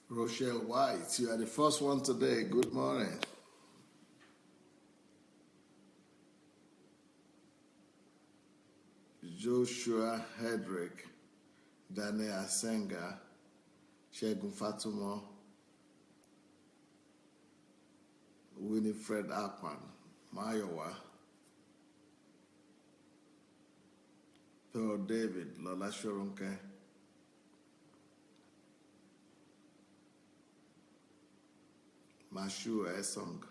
Rochelle White, you are the first one today. Good morning. Joshua Hedrick, Daniel Asenga, Shegun Fatumo, Winifred Akpan, Mayowa, Pearl David, Lola Shorunke, Mashu Esong,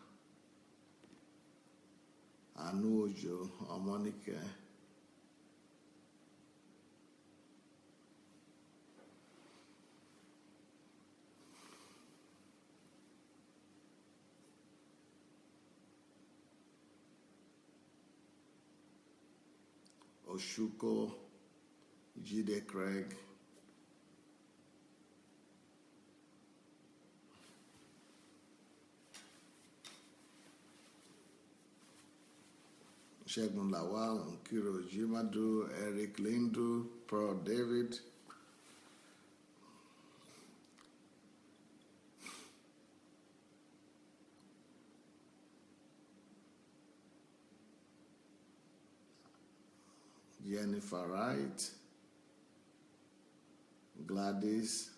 Anu Ojo, Omonike, Oshuko, Jide Craig, Shegun Lawal, Nkiro Jimadu, Eric Lindu, Pearl David, Jennifer Wright, Gladys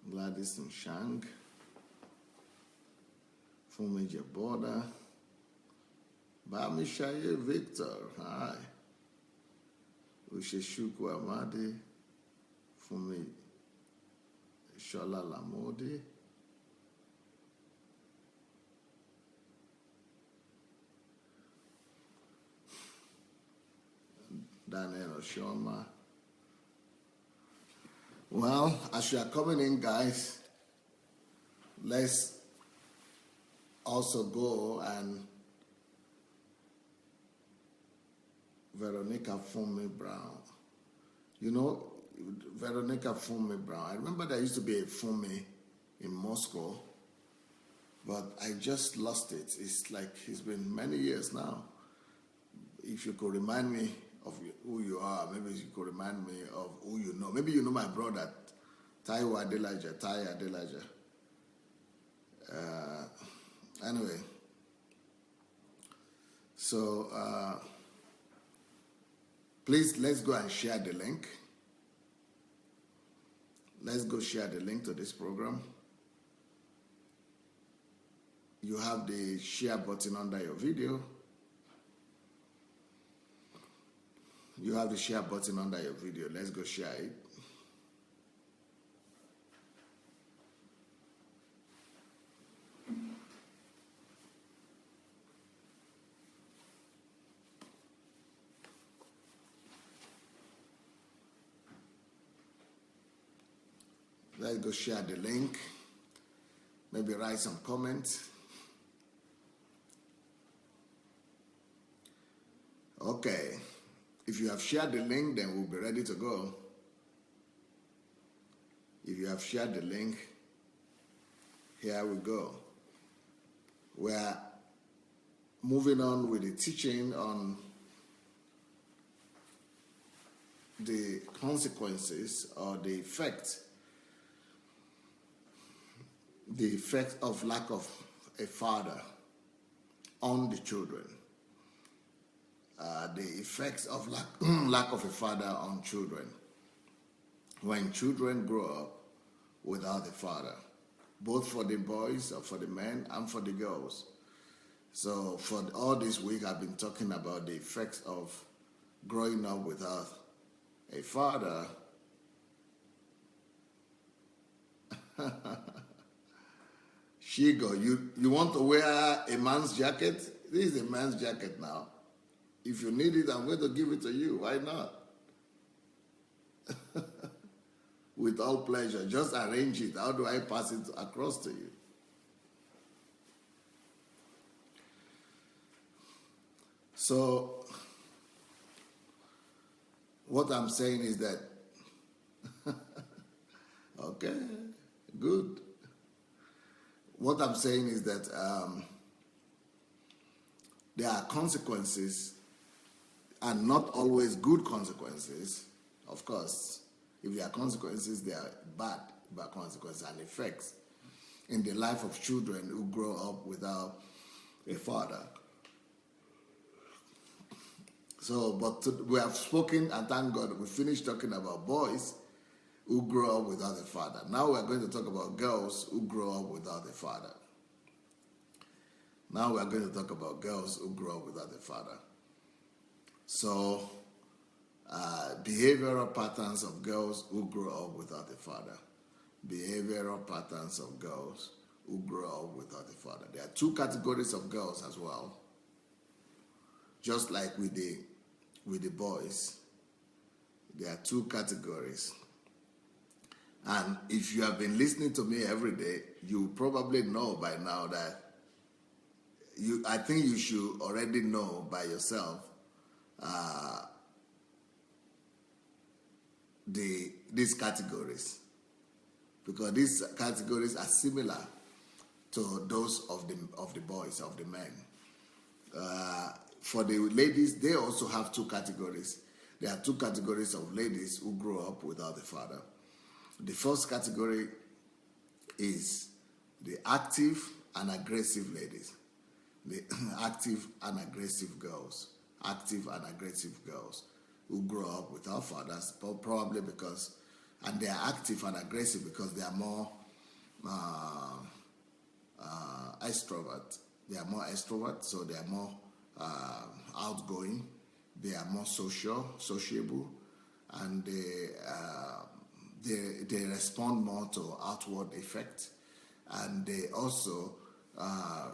Nshang, Fumi Jaboda, Bamishaye Victor, hi, Usheshuku Amadi, Fumi Shola Lamodi, Daniel Oshoma. Well, as you are coming in, guys, let's also go and Veronica Fumi Brown. You know, Veronica Fumi Brown. I remember there used to be a Fumi in Moscow, but I just lost it. It's been many years now. If you could remind me of who you are, maybe you could remind me of who you know. Maybe you know my brother, Taiwo Adelaja. Anyway, so please, let's go and share the link. Let's go share the link to this program. You have the share button under your video. You have the share button under your video. Let's go share it. Let's go share the link. Maybe write some comments. Okay. If you have shared the link, then we'll be ready to go. If you have shared the link, here we go. We're moving on with the teaching on the consequences or the effect of lack of a father on the children. The effects of lack of a father on children. When children grow up without a father, both for the boys or for the men and for the girls. So for all this week, I've been talking about the effects of growing up without a father. Shigo, you want to wear a man's jacket? This is a man's jacket now. If you need it, I'm going to give it to you. Why not? With all pleasure. Just arrange it. How do I pass it across to you? So, what I'm saying is that, okay, good. What I'm saying is that there are consequences, and not always good consequences, of course, If there are consequences, they are bad consequences and effects in the life of children who grow up without a father. So, but we have spoken, and thank God we finished talking about boys who grow up without a father. Now we are going to talk about girls who grow up without a father. Now we are going to talk about girls who grow up without a father. So, behavioral patterns of girls who grow up without a father. Behavioral patterns of girls who grow up without a father. There are two categories of girls as well. Just like with the boys, there are two categories. And if you have been listening to me every day, you probably know by now that I think you should already know by yourself these categories, because these categories are similar to those of the boys, of the men. For the ladies, they also have two categories. There are two categories of ladies who grow up without a father. The first category is the active and aggressive ladies. The active and aggressive girls. Active and aggressive girls who grow up without fathers, probably because, and they are active and aggressive because they are more extrovert. They are more extrovert, so they are more outgoing. They are more sociable, and they respond more to outward effect, and they also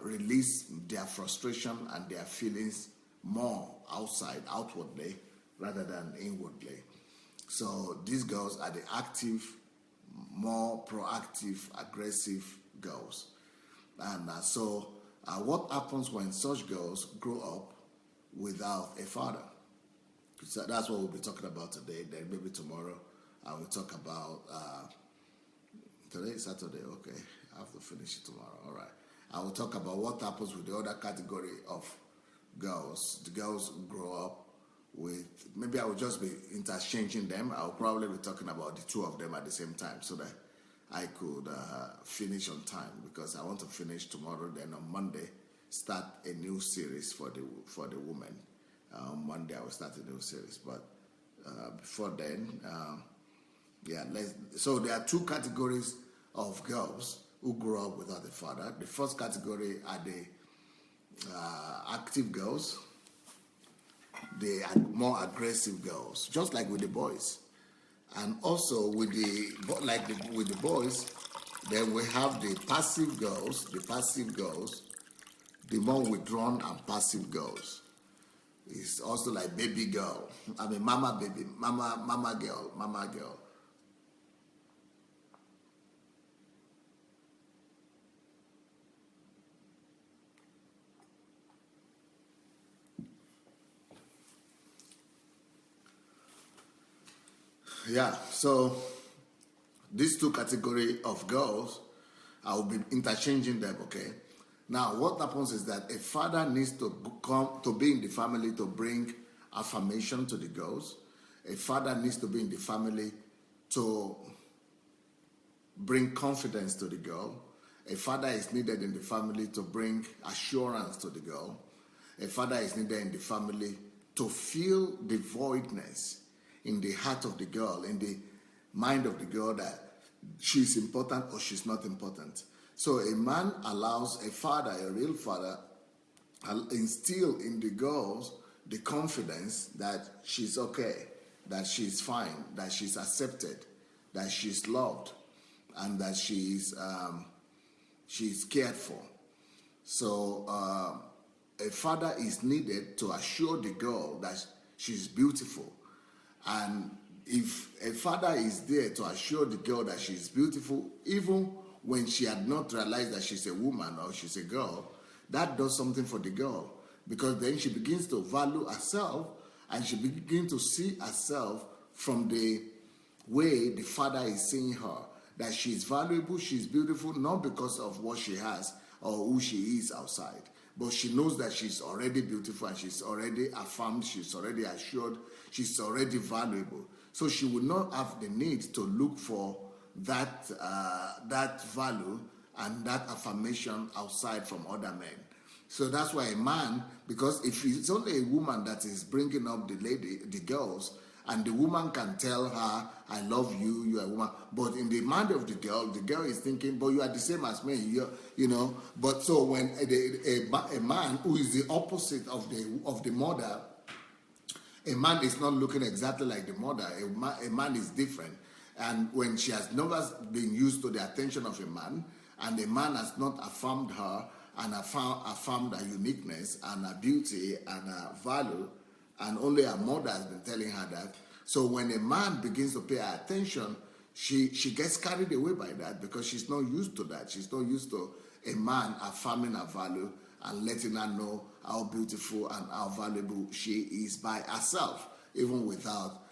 release their frustration and their feelings more outwardly rather than inwardly. So these girls are the active, more proactive, aggressive girls. And so what happens when such girls grow up without a father? So that's what we'll be talking about today. Then maybe tomorrow I will talk about, today is Saturday, okay. I have to finish it tomorrow, all right. I will talk about what happens with the other category of girls. The girls who grow up with, maybe I will just be interchanging them. I'll probably be talking about the two of them at the same time so that I could finish on time, because I want to finish tomorrow. Then on Monday, start a new series for the women. On Monday, I will start a new series. But before then, so there are two categories of girls who grow up without a father. The first category are the active girls. They are more aggressive girls, just like with the boys. And also with the boys, then we have the passive girls, the more withdrawn and passive girls. It's also like baby girl. I mean mama baby, mama girl. Yeah, so these two categories of girls, I will be interchanging them, okay? Now, what happens is that a father needs to come to be in the family to bring affirmation to the girls. A father needs to be in the family to bring confidence to the girl. A father is needed in the family to bring assurance to the girl. A father is needed in the family to fill the voidness in the heart of the girl, in the mind of the girl, that she's important or she's not important. So a man allows a father, a real father, instill in the girls the confidence that she's okay, that she's fine, that she's accepted, that she's loved, and that she's cared for. So a father is needed to assure the girl that she's beautiful. And if a father is there to assure the girl that she's beautiful, even when she had not realized that she's a woman or she's a girl, that does something for the girl, because then she begins to value herself and she begins to see herself from the way the father is seeing her, that she's valuable, she's beautiful, not because of what she has or who she is outside, but she knows that she's already beautiful and she's already affirmed, she's already assured, she's already valuable. So she would not have the need to look for that value and that affirmation outside from other men. So that's why a man, because if it's only a woman that is bringing up the girls, and the woman can tell her, I love you, you're a woman. But in the mind of the girl is thinking, but you are the same as me, you know. But so when a man who is the opposite of the mother, a man is not looking exactly like the mother. A man is different. And when she has never been used to the attention of a man, and a man has not affirmed her and affirmed her uniqueness and her beauty and her value, and only her mother has been telling her that. So when a man begins to pay her attention, she gets carried away by that because she's not used to that. She's not used to a man affirming her value and letting her know how beautiful and how valuable she is by herself, even without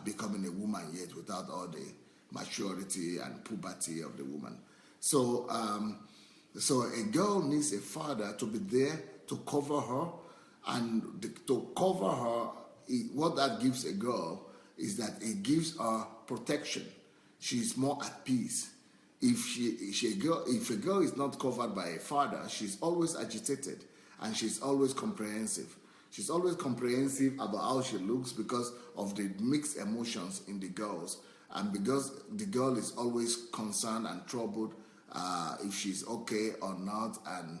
becoming a woman yet, without all the maturity and puberty of the woman. So a girl needs a father to be there to cover her. And to cover her, what that gives a girl is that it gives her protection. She's more at peace. If a girl is not covered by a father, she's always agitated and she's always comprehensive. She's always comprehensive about how she looks because of the mixed emotions in the girls, and because the girl is always concerned and troubled if she's okay or not, and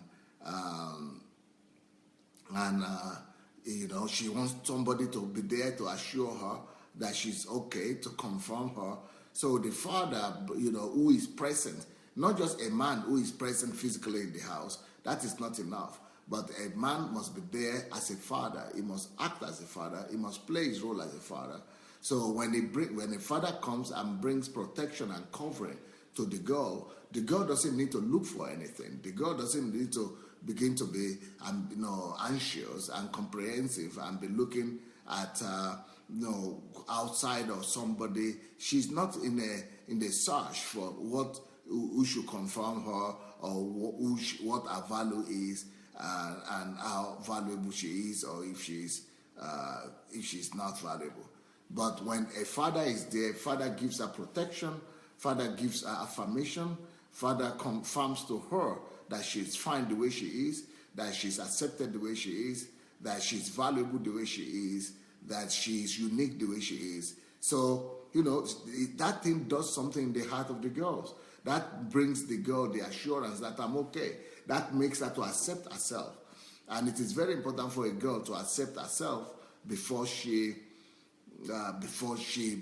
she wants somebody to be there to assure her that she's okay, to confirm her. So the father, who is present, not just a man who is present physically in the house, that is not enough. But a man must be there as a father. He must act as a father. He must play his role as a father. So when a father comes and brings protection and covering to the girl doesn't need to look for anything. The girl doesn't need to begin to be anxious and comprehensive and be looking at outside of somebody. She's not in a search for who should confirm her or what her value is and how valuable she is, or if she's not valuable. But when a father is there, father gives her protection, father gives her affirmation, father confirms to her that she's fine the way she is, that she's accepted the way she is, that she's valuable the way she is, that she's unique the way she is. So, that thing does something in the heart of the girls. That brings the girl the assurance that I'm okay. That makes her to accept herself. And it is very important for a girl to accept herself before she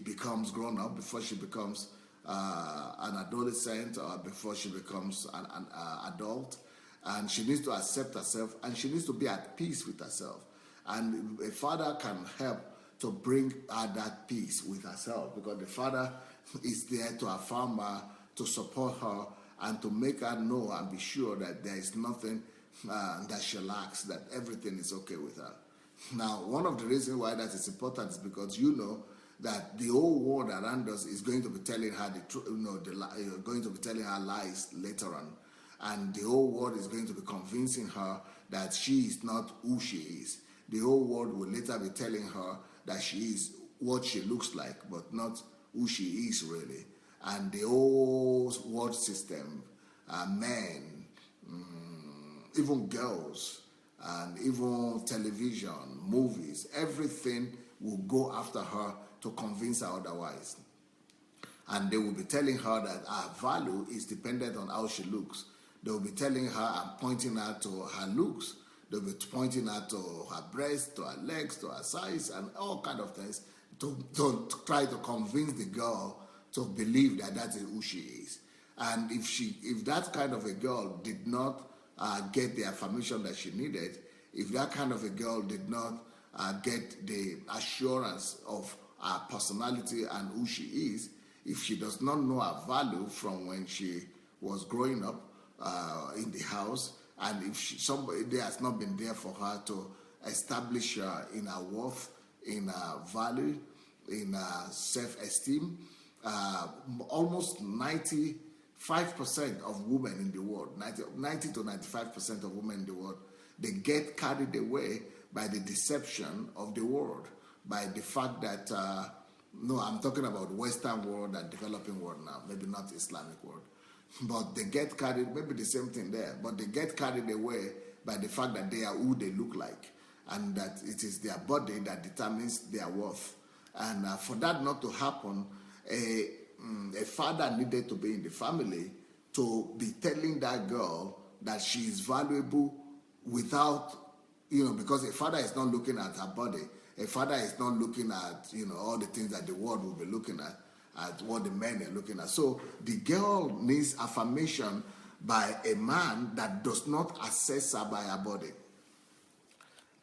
becomes grown up, before she becomes an adolescent, or before she becomes an adult. And she needs to accept herself, and she needs to be at peace with herself. And a father can help to bring her that peace with herself, because the father is there to affirm her, to support her, and to make her know and be sure that there is nothing that she lacks, that everything is okay with her. Now, one of the reasons why that is important is because that the whole world around us is going to be telling her the truth, going to be telling her lies later on, and the whole world is going to be convincing her that she is not who she is. The whole world will later be telling her that she is what she looks like, but not who she is really. And the whole world system, men, even girls, and even television, movies, everything will go after her to convince her otherwise. And they will be telling her that her value is dependent on how she looks. They will be telling her and pointing her to her looks. They'll be pointing her to her breasts, to her legs, to her size, and all kind of things to try to convince the girl to believe that is who she is. And if that kind of a girl did not get the affirmation that she needed, if that kind of a girl did not get the assurance of her personality and who she is, if she does not know her value from when she was growing up in the house, and if somebody there has not been there for her to establish her in her worth, in her value, in her self-esteem, almost 95% of women in the world, 90 to 95% of women in the world, they get carried away by the deception of the world, by the fact that, no, I'm talking about Western world and developing world now, maybe not Islamic world. But they get carried, maybe the same thing there, but they get carried away by the fact that they are who they look like, and that it is their body that determines their worth. And for that not to happen, a father needed to be in the family to be telling that girl that she is valuable without, because a father is not looking at her body. A father is not looking at, all the things that the world will be looking at what the men are looking at. So the girl needs affirmation by a man that does not assess her by her body.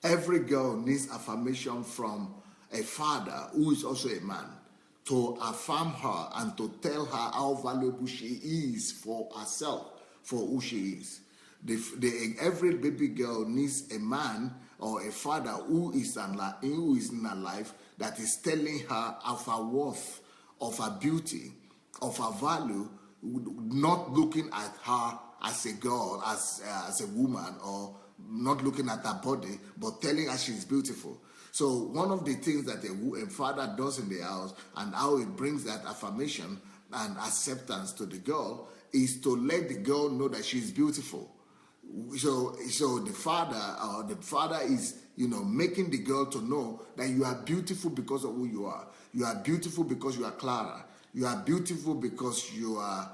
Every girl needs affirmation from a father who is also a man to affirm her and to tell her how valuable she is for herself, for who she is. Every baby girl needs a man or a father who is in her life that is telling her of her worth, of her beauty, of her value, not looking at her as a girl, as a woman, or not looking at her body, but telling her she's beautiful. So one of the things that a father does in the house and how it brings that affirmation and acceptance to the girl is to let the girl know that she's beautiful. So the father is, making the girl to know that you are beautiful because of who you are. You are beautiful because you are Clara. You are beautiful because you are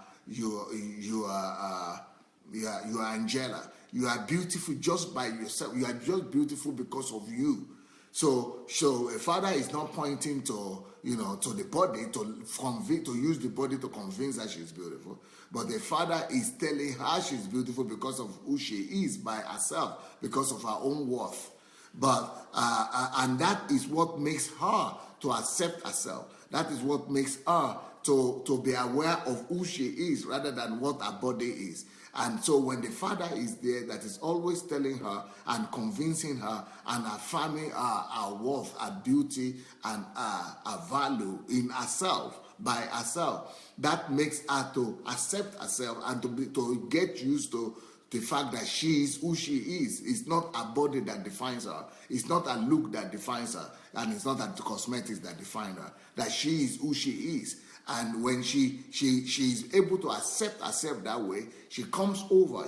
Angela. You are beautiful just by yourself. You are just beautiful because of you. So a father is not pointing to the body to use the body to convince her she's beautiful, but the father is telling her she's beautiful because of who she is by herself, because of her own worth. But and that is what makes her to accept herself. That is what makes her to be aware of who she is rather than what her body is. And so when the father is there, that is always telling her and convincing her and affirming her worth, her beauty, and her value in herself, by herself, that makes her to accept herself and to get used to the fact that she is who she is. It's not her body that defines her. It's not her look that defines her. And it's not her cosmetics that define her. That she is who she is. And when she is able to accept herself that way, she comes over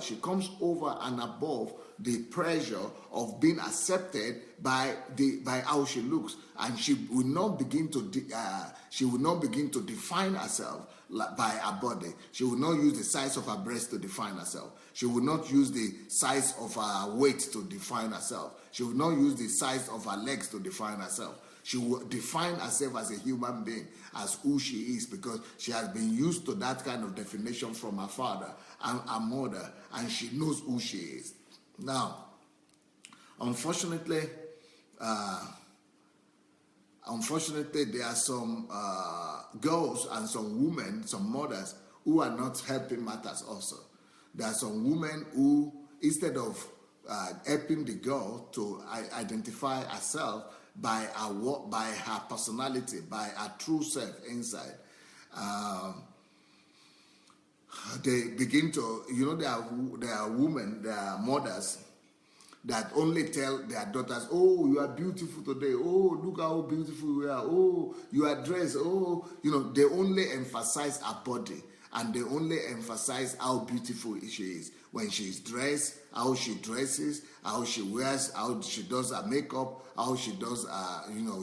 and above the pressure of being accepted by how she looks, and she will not begin to define herself by her body. She will not use the size of her breast to define herself. She will not use the size of her weight to define herself. She will not use the size of her legs to define herself. She will define herself as a human being, as who she is, because she has been used to that kind of definition from her father and her mother, and she knows who she is. Now, unfortunately, there are some girls and some women, some mothers, who are not helping matters also. There are some women who, instead of helping the girl to identify herself by her personality, by her true self inside, they begin to, there are women, there are mothers that only tell their daughters, oh, you are beautiful today, oh, look how beautiful you are, oh, you are dressed, oh, they only emphasize her body, and they only emphasize how beautiful she is. When she's dressed, how she dresses, how she wears, how she does her makeup, how she does,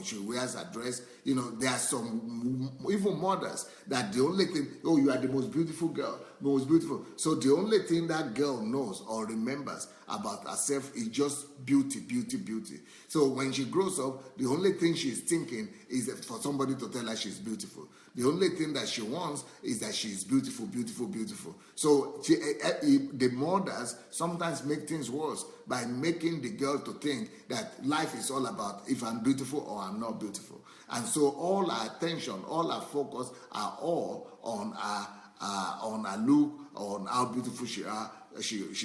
she wears her dress. There are some even mothers that the only thing, oh, you are the most beautiful girl, most beautiful. So the only thing that girl knows or remembers about herself is just beauty, beauty, beauty. So when she grows up, the only thing she's thinking is for somebody to tell her she's beautiful. The only thing that she wants is that she's beautiful, beautiful, beautiful. So the mothers sometimes make things worse by making the girl to think that life is all about if I'm beautiful or I'm not beautiful. And so all our attention, all our focus are all on her look, on how beautiful she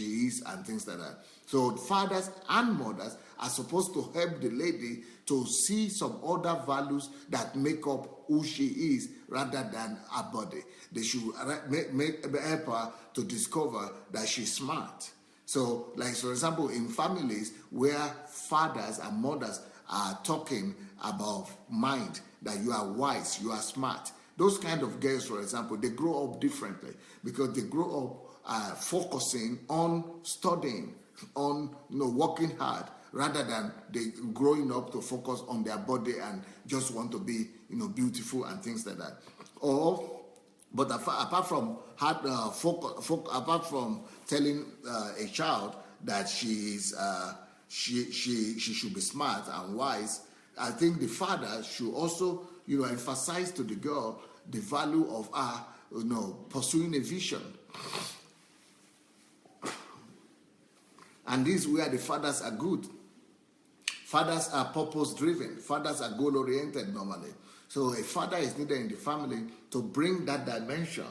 is, and things like that. So fathers and mothers are supposed to help the lady to see some other values that make up who she is rather than her body. They should help her to discover that she's smart. So, like, for example, in families where fathers and mothers are talking about mind, that you are wise, you are smart. Those kind of girls, for example, they grow up differently because they grow up focusing on studying, on working hard, rather than they growing up to focus on their body and just want to be beautiful and things like that. But apart from apart from telling a child that she should be smart and wise, I think the father should also emphasize to the girl the value of her pursuing a vision. And this is where the fathers are good. Fathers are purpose-driven. Fathers are goal-oriented normally. So a father is needed in the family to bring that dimension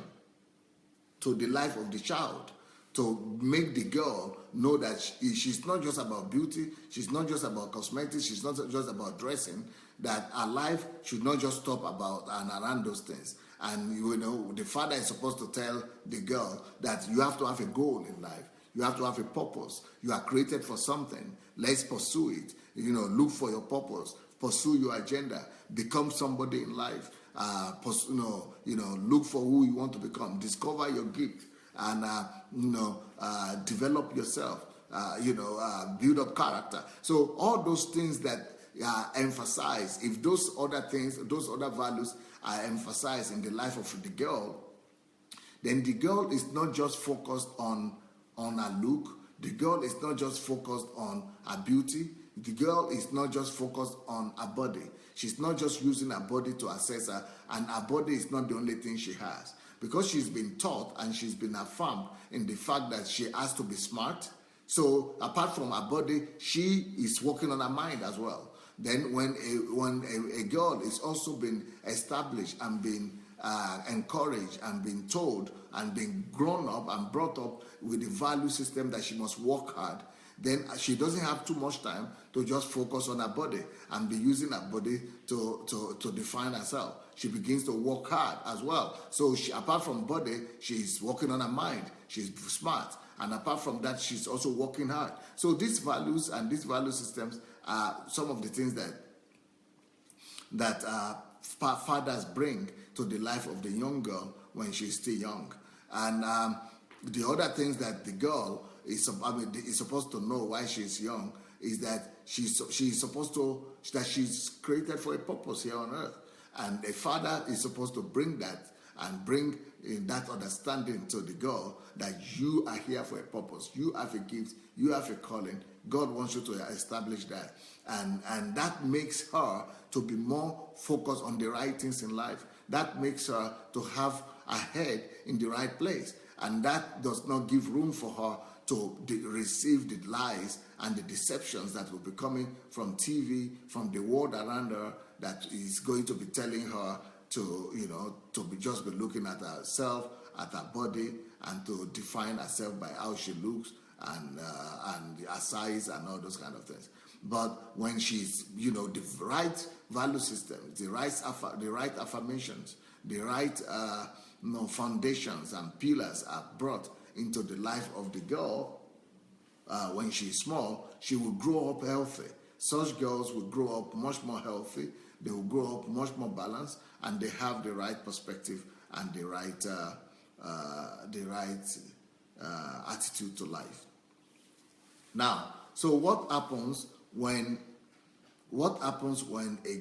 to the life of the child, to make the girl know that she's not just about beauty, she's not just about cosmetics, she's not just about dressing, that her life should not just stop about and around those things. And the father is supposed to tell the girl that you have to have a goal in life. You have to have a purpose. You are created for something. Let's pursue it. Look for your purpose. Pursue your agenda. Become somebody in life. Look for who you want to become. Discover your gift and develop yourself. Build up character. So all those things that are emphasized, if those other things, those other values are emphasized in the life of the girl, then the girl is not just focused on her look. The girl is not just focused on her beauty. The girl is not just focused on her body. She's not just using her body to assess her, and her body is not the only thing she has. Because she's been taught and she's been affirmed in the fact that she has to be smart. So apart from her body, she is working on her mind as well. Then when a girl is also been established and been encouraged and been told and been grown up and brought up with the value system that she must work hard, then she doesn't have too much time to just focus on her body and be using her body to define herself. She begins to work hard as well. So apart from body, she's working on her mind. She's smart. And apart from that, she's also working hard. So these values and these value systems are some of the things that fathers bring to the life of the young girl when she's still young. And the other things that the girl is supposed to know while she's young is that she's supposed to, that she's created for a purpose here on earth. And a father is supposed to bring that and bring that understanding to the girl that you are here for a purpose. You have a gift. You have a calling. God wants you to establish that. And that makes her to be more focused on the right things in life. That makes her to have her head in the right place. And that does not give room for her to receive the lies and the deceptions that will be coming from TV, from the world around her, that is going to be telling her to be looking at herself, at her body, and to define herself by how she looks and her size and all those kind of things. But when she's, the right value system, the right affirmations, the right foundations and pillars are brought into the life of the girl, when she's small, she will grow up healthy. Such girls will grow up much more healthy. They will grow up much more balanced, and they have the right perspective and the right attitude to life. Now, so what happens when a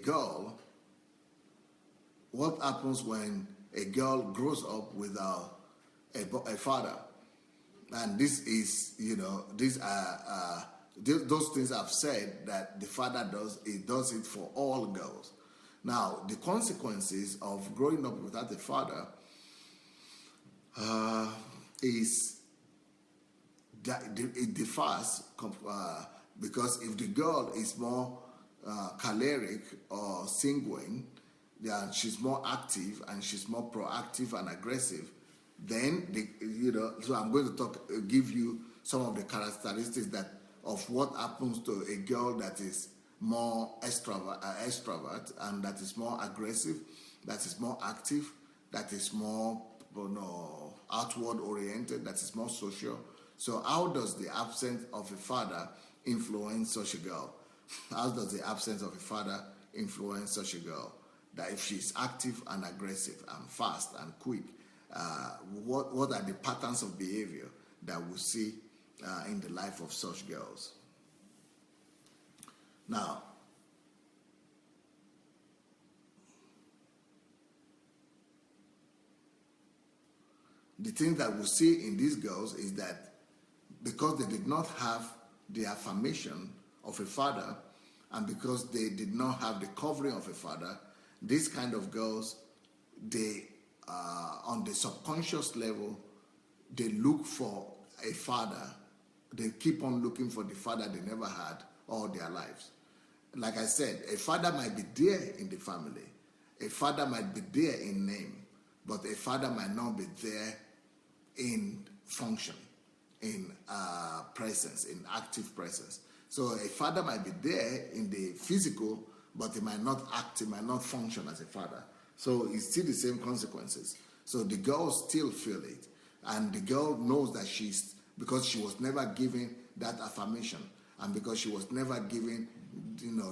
girl grows up without a father? And this is, these are those things I've said that the father does it for all girls. Now, the consequences of growing up without a father is that it differs, because if the girl is more choleric or sanguine, she's more active and she's more proactive and aggressive, then so I'm going to give you some of the characteristics of what happens to a girl that is more extrovert and that is more aggressive, that is more active, that is more outward oriented, that is more social. So how does the absence of a father influence such a girl? How does the absence of a father influence such a girl? That if she's active and aggressive and fast and quick, what are the patterns of behavior that we see in the life of such girls? Now, the thing that we see in these girls is that because they did not have the affirmation of a father, and because they did not have the covering of a father, these kind of girls, they on the subconscious level, they look for a father. They keep on looking for the father they never had all their lives. Like I said, a father might be there in the family. A father might be there in name, but a father might not be there in function, in presence, in active presence. So a father might be there in the physical, but he might not act, he might not function as a father. So it's still the same consequences. So the girl still feel it. And the girl knows that because she was never given that affirmation, and because she was never given,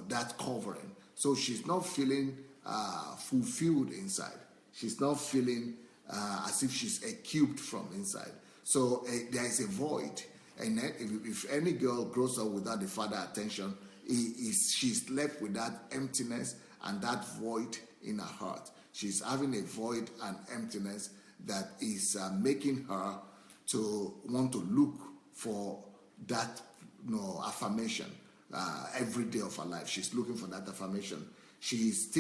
that covering. So she's not feeling fulfilled inside. She's not feeling as if she's equipped from inside. So there is a void. And if any girl grows up without the father attention, she's left with that emptiness and that void in her heart. She's having a void and emptiness that is making her to want to look for that affirmation every day of her life. She's looking for that affirmation. She's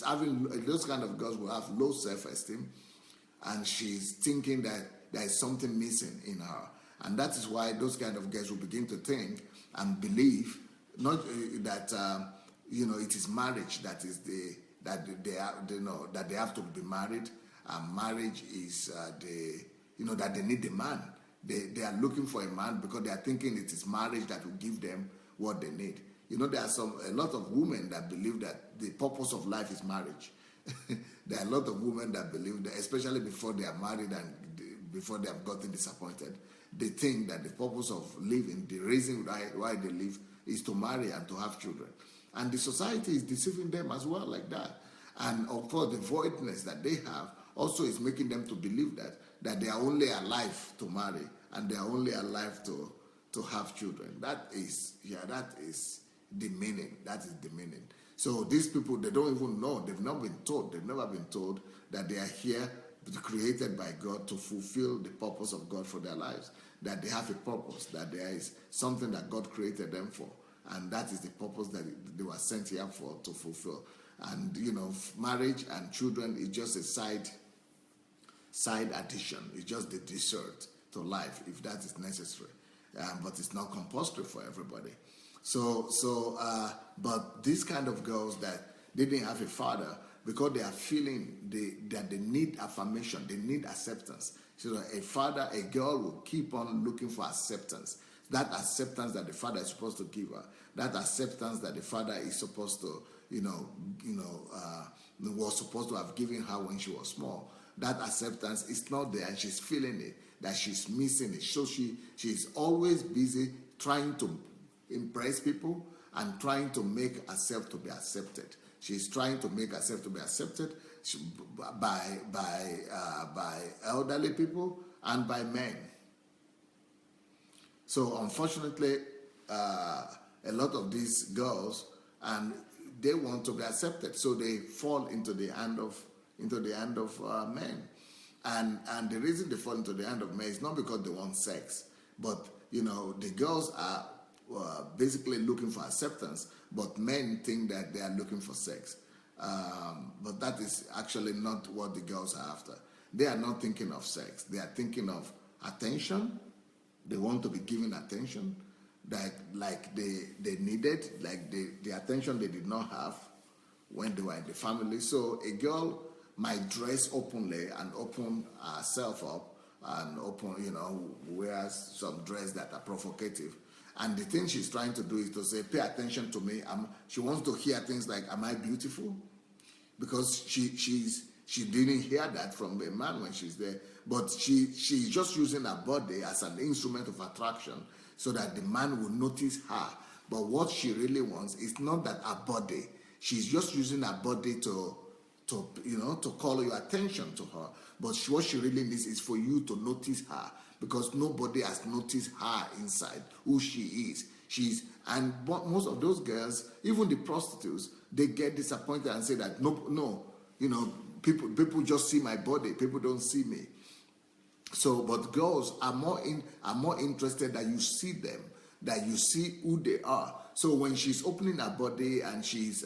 having, those kind of girls will have low self-esteem, and she's thinking that there is something missing in her. And that is why those kind of girls will begin to think and believe not that it is marriage that is that they have to be married, and marriage is that they need a man. They are looking for a man because they are thinking it is marriage that will give them what they need. There are a lot of women that believe that the purpose of life is marriage. There are a lot of women that believe that, especially before they are married and before they have gotten disappointed, they think that the purpose of living, the reason why they live, is to marry and to have children. And the society is deceiving them as well like that. And of course, the voidness that they have also is making them to believe that they are only alive to marry and they are only alive to have children. That is the meaning. That is the meaning. So these people, they don't even know. They've not been told. They've never been told that they are here created by God to fulfill the purpose of God for their lives. That they have a purpose. That there is something that God created them for. And that is the purpose that they were sent here for, to fulfill. And, marriage and children is just a side addition. It's just the dessert to life, if that is necessary. But it's not compulsory for everybody. But these kind of girls that they didn't have a father, because they are feeling that they need affirmation, they need acceptance. So a girl will keep on looking for acceptance. That acceptance that the father is supposed to give her, that acceptance that the father is supposed to, was supposed to have given her when she was small. That acceptance is not there, and she's feeling it, that she's missing it. So she's always busy trying to impress people and trying to make herself to be accepted. She's trying to make herself to be accepted by elderly people and by men. So unfortunately, a lot of these girls, and they want to be accepted, so they fall into the hand of men. And the reason they fall into the hand of men is not because they want sex, but the girls are basically looking for acceptance, but men think that they are looking for sex. But that is actually not what the girls are after. They are not thinking of sex. They are thinking of attention. They want to be given attention like they needed, like the attention they did not have when they were in the family. So a girl might dress openly and open herself up and wear some dress that are provocative. And the thing she's trying to do is to say, pay attention to me. She wants to hear things like, am I beautiful? Because she didn't hear that from a man when she's there. But she's just using her body as an instrument of attraction so that the man will notice her. But what she really wants is not that her body. She's just using her body to call your attention to her. But what she really needs is for you to notice her, because nobody has noticed her inside, who she is. And most of those girls, even the prostitutes, they get disappointed and say that no, people just see my body, people don't see me. So, but girls are more interested that you see them, that you see who they are. So when she's opening her body and she's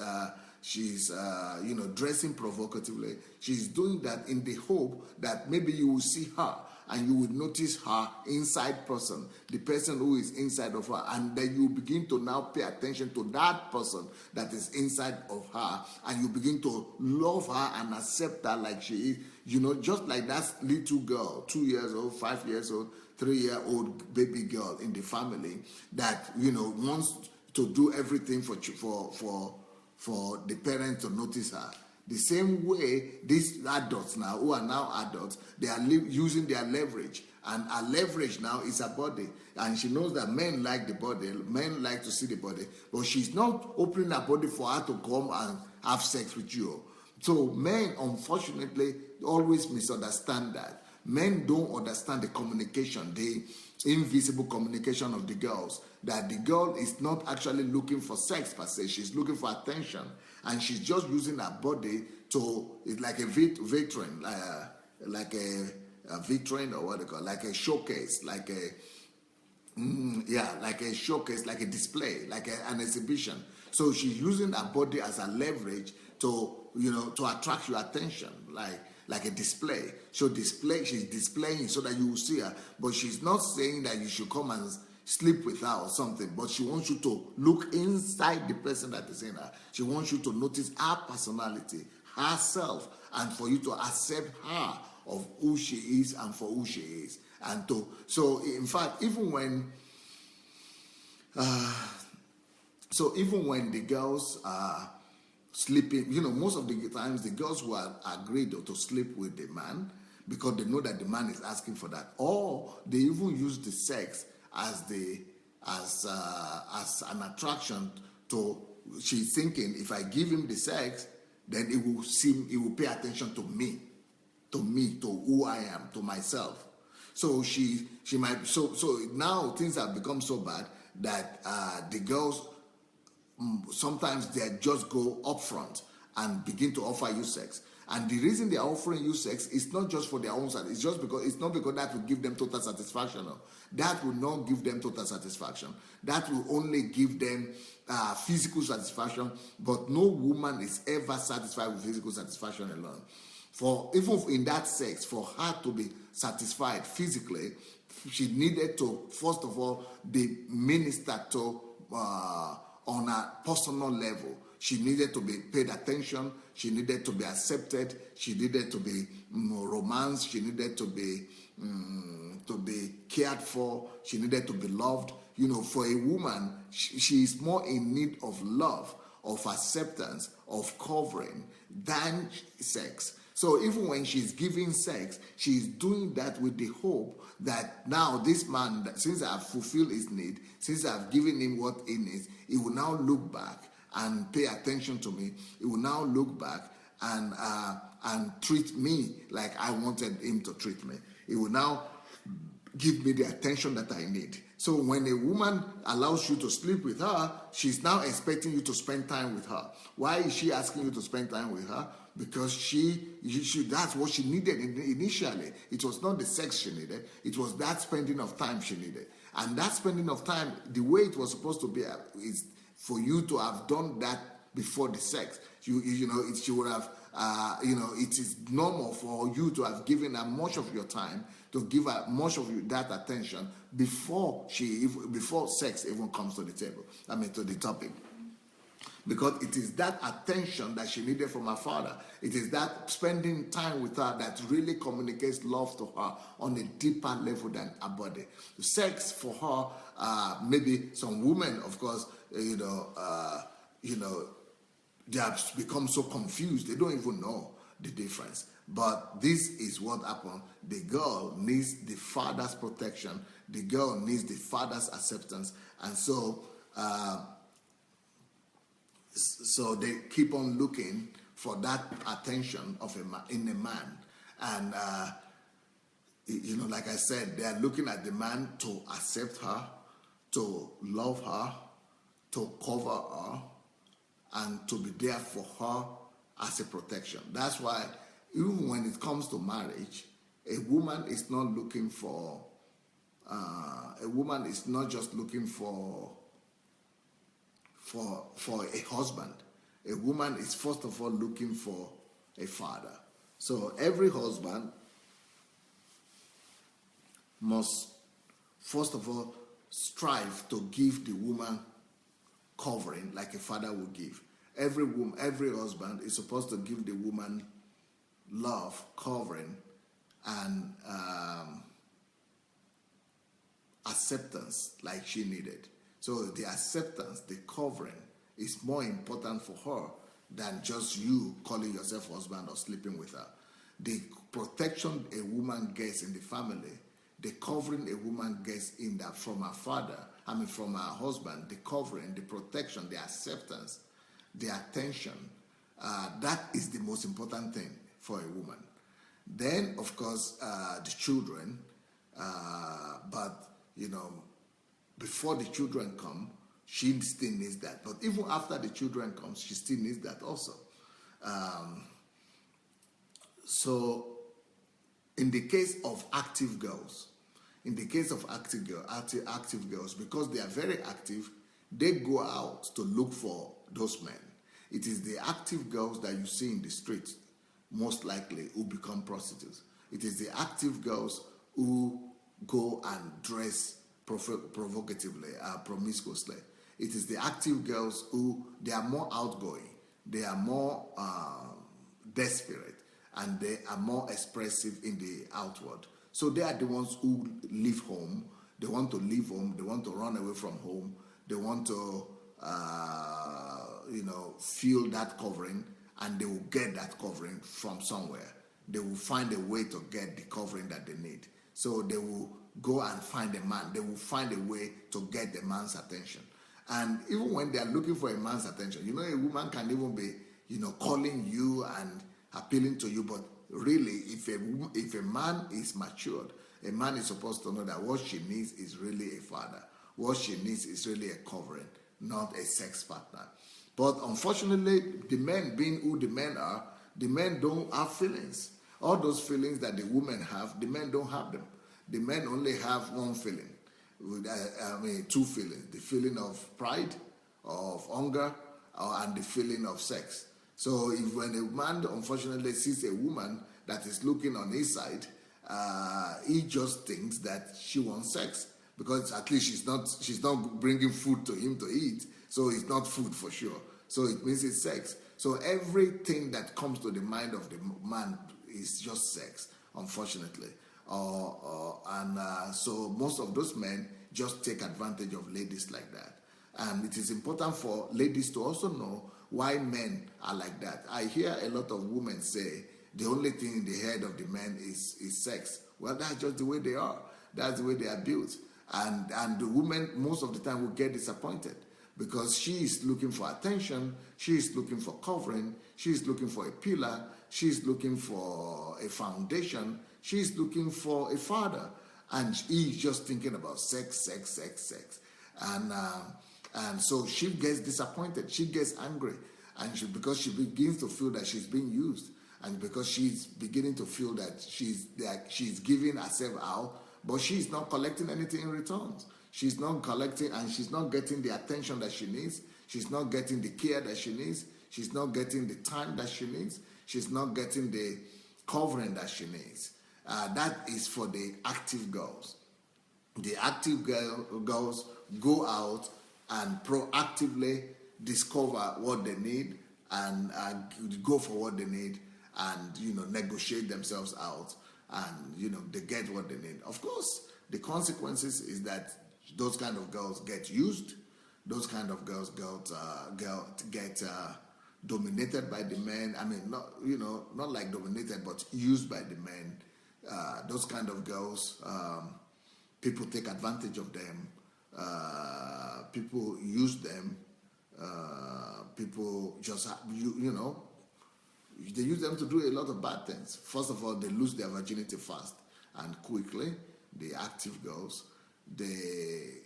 dressing provocatively, she's doing that in the hope that maybe you will see her and you will notice her inside person, the person who is inside of her, and then you begin to now pay attention to that person that is inside of her, and you begin to love her and accept her like she is, just like that little girl, 2 years old, 5 years old, 3-year-old baby girl in the family that wants to do everything for the parents to notice her. The same way these adults now, who are now adults, they are using their leverage. And her leverage now is her body. And she knows that men like the body, men like to see the body. But she's not opening her body for her to come and have sex with you. So men, unfortunately, always misunderstand that. Men don't understand the communication, the invisible communication of the girls. That the girl is not actually looking for sex per se, she's looking for attention. And she's just using her body it's like a vitrine, like a vitrine, or what they call it, like a showcase, like a showcase, like a display, like an exhibition. So she's using her body as a leverage to attract your attention, like a display. She's displaying so that you will see her, but she's not saying that you should come and sleep with her or something, but she wants you to look inside the person that is in her. She wants you to notice her personality, herself, and for you to accept her of who she is and for who she is. So in fact, even when the girls are sleeping, most of the times the girls who are agreed to sleep with the man because they know that the man is asking for that, or they even use the sex as an attraction to. She's thinking, if I give him the sex, then it will pay attention to me, to who I am, to myself. So she might. So now things have become so bad that the girls sometimes they just go up front and begin to offer you sex. And the reason they are offering you sex is not just for their own side. It's not because that will give them total satisfaction. No. That will not give them total satisfaction. That will only give them physical satisfaction. But no woman is ever satisfied with physical satisfaction alone. For even in that sex, for her to be satisfied physically, she needed to first of all be ministered to on a personal level. She needed to be paid attention. She needed to be accepted. She needed to be romanced. She needed to be cared for. She needed to be loved. For a woman, she is more in need of love, of acceptance, of covering than sex. So even when she's giving sex, she's doing that with the hope that now this man, since I've fulfilled his need, since I've given him what he needs, he will now look back and pay attention to me. He will now look back and treat me like I wanted him to treat me. He will now give me the attention that I need. So when a woman allows you to sleep with her, she's now expecting you to spend time with her. Why is she asking you to spend time with her? Because that's what she needed initially. It was not the sex she needed. It was that spending of time she needed. And that spending of time, the way it was supposed to be, is for you to have done that before the sex. She would have, it is normal for you to have given her much of your time, to give her much of that attention before sex even comes to the table. To the topic. Because it is that attention that she needed from her father. It is that spending time with her that really communicates love to her on a deeper level than her body. Sex for her, maybe some women, of course, they have become so confused, they don't even know the difference. But this is what happened. The girl needs the father's protection. The girl needs the father's acceptance. And so So they keep on looking for that attention of in a man, and like I said, they are looking at the man to accept her, to love her, to cover her, and to be there for her as a protection. That's why even when it comes to marriage, a woman is not looking for. A woman is not just looking for a husband. A woman is first of all looking for a father. So every husband must first of all strive to give the woman covering like a father would give. Every husband is supposed to give the woman love, covering, and acceptance like she needed. So the acceptance, the covering is more important for her than just you calling yourself husband or sleeping with her. The protection a woman gets in the family, the covering a woman gets in that from her father, from her husband, the covering, the protection, the acceptance, the attention, that is the most important thing for a woman. Then, of course, the children, but before the children come, she still needs that. But even after the children come, she still needs that also. So in the case of active girls, active girls, because they are very active, they go out to look for those men. It is the active girls that you see in the streets, most likely, who become prostitutes. It is the active girls who go and dress provocatively, promiscuously. It is the active girls who, they are more outgoing, they are more desperate, and they are more expressive in the outward. So they are the ones who leave home. They want to leave home. They want to run away from home. They want to, feel that covering, and they will get that covering from somewhere. They will find a way to get the covering that they need. So they will go and find a man. They will find a way to get the man's attention. And even when they are looking for a man's attention, a woman can even be, calling you and appealing to you. But really, if a man is matured, a man is supposed to know that what she needs is really a father. What she needs is really a covering, not a sex partner. But unfortunately, the men, being who the men are, the men don't have feelings. All those feelings that the women have, the men don't have them. The men only have one feeling. Two feelings. The feeling of pride, of hunger, and the feeling of sex. So when a man unfortunately sees a woman that is looking on his side, he just thinks that she wants sex, because at least she's not bringing food to him to eat, so it's not food for sure. So it means it's sex. So everything that comes to the mind of the man is just sex, unfortunately. So most of those men just take advantage of ladies like that. And it is important for ladies to also know why men are like that. I hear a lot of women say the only thing in the head of the men is sex. Well, that's just the way they are. That's the way they are built. And the woman most of the time will get disappointed, because she is looking for attention, she is looking for covering, she is looking for a pillar, she is looking for a foundation, she is looking for a father, and he is just thinking about sex. And so she gets disappointed, she gets angry, and because she begins to feel that she's being used, and because she's beginning to feel that she's giving herself out, but she's not collecting anything in return. She's not collecting, and she's not getting the attention that she needs. She's not getting the care that she needs. She's not getting the time that she needs. She's not getting the covering that she needs. That is for the active girls. The active girls go out and proactively discover what they need and go for what they need, and negotiate themselves out, and they get what they need. Of course, the consequences is that those kind of girls get used. Those kind of girls get dominated by the men. Not like dominated, but used by the men. Those kind of girls, people take advantage of them. People use them. People just they use them to do a lot of bad things. First of all, they lose their virginity fast and quickly. The active girls, they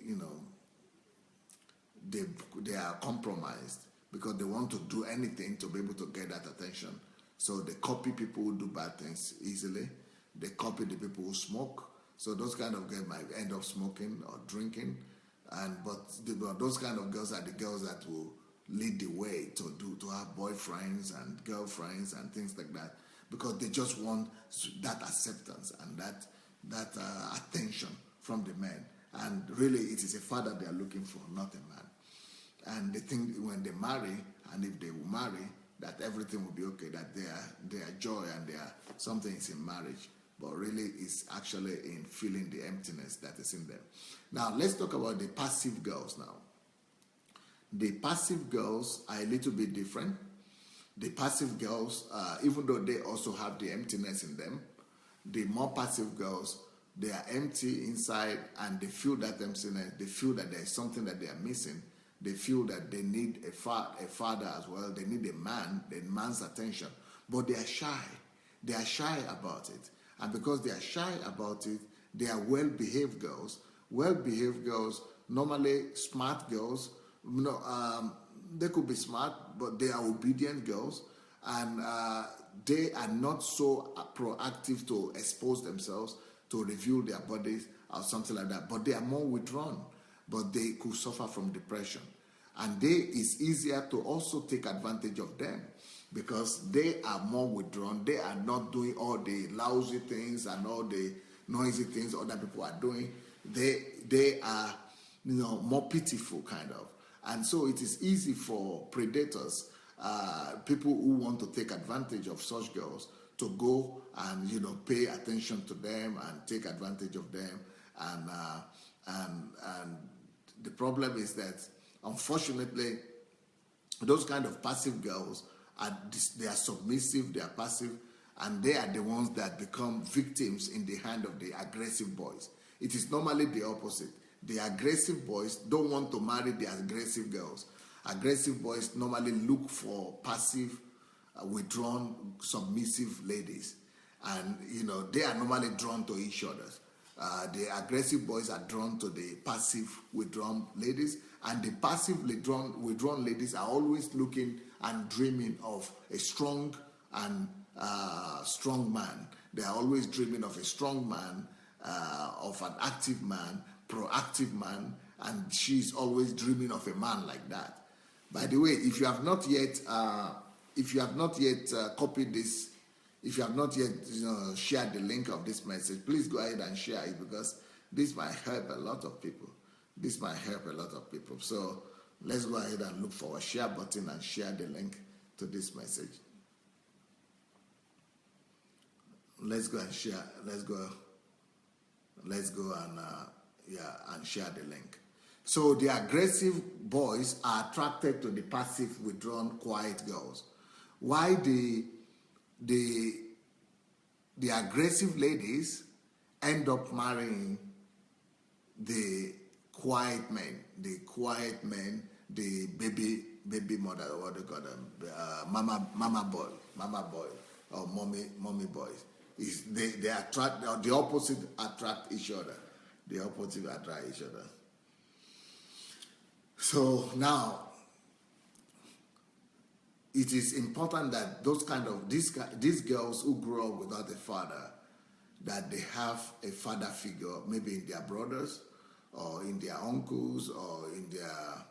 they are compromised because they want to do anything to be able to get that attention. So they copy people who do bad things easily. They copy the people who smoke. So those kind of girls might end up smoking or drinking, but those kind of girls are the girls that will lead the way to have boyfriends and girlfriends and things like that, because they just want that acceptance and that attention from the men. And really, it is a father they are looking for, not a man. And they think when they marry, and if they will marry, that everything will be okay, that their joy and their something is in marriage. But really, it's actually in feeling the emptiness that is in them. Now, let's talk about the passive girls now. The passive girls are a little bit different. The passive girls, even though they also have the emptiness in them, the more passive girls, they are empty inside and they feel that emptiness. They feel that there is something that they are missing. They feel that they need a father as well. They need a man's attention. But they are shy. They are shy about it. And because they are shy about it, they are well-behaved girls. Well-behaved girls, normally smart girls, they could be smart, but they are obedient girls. And they are not so proactive to expose themselves, to reveal their bodies or something like that. But they are more withdrawn. But they could suffer from depression. And it's easier to also take advantage of them because they are more withdrawn. They are not doing all the lousy things and all the noisy things other people are doing. They are more pitiful kind of. And so it is easy for predators, people who want to take advantage of such girls, to go and pay attention to them and take advantage of them. And the problem is that, unfortunately, those kind of passive girls they are submissive, they are passive, and they are the ones that become victims in the hand of the aggressive boys. It is normally the opposite. The aggressive boys don't want to marry the aggressive girls. Aggressive boys normally look for passive, withdrawn, submissive ladies, and they are normally drawn to each other. The aggressive boys are drawn to the passive, withdrawn ladies, and the passive, withdrawn ladies are always looking and dreaming of a strong and strong man. They are always dreaming of a strong man, of an active man, proactive man, and she's always dreaming of a man like that. By the way, if you have not yet copied this, if you have not yet shared the link of this message, please go ahead and share it, because this might help a lot of people. So let's go ahead and look for a share button and share the link to this message. Let's go and share. Let's go and share the link. So the aggressive boys are attracted to the passive, withdrawn, quiet girls. Why the aggressive ladies end up marrying the quiet men, the baby mother, what they call them, mama boy, or mommy boys. They attract, or the opposite attract each other. The opposite attract each other. So now, it is important that these girls who grow up without a father, that they have a father figure, maybe in their brothers or in their uncles or in their,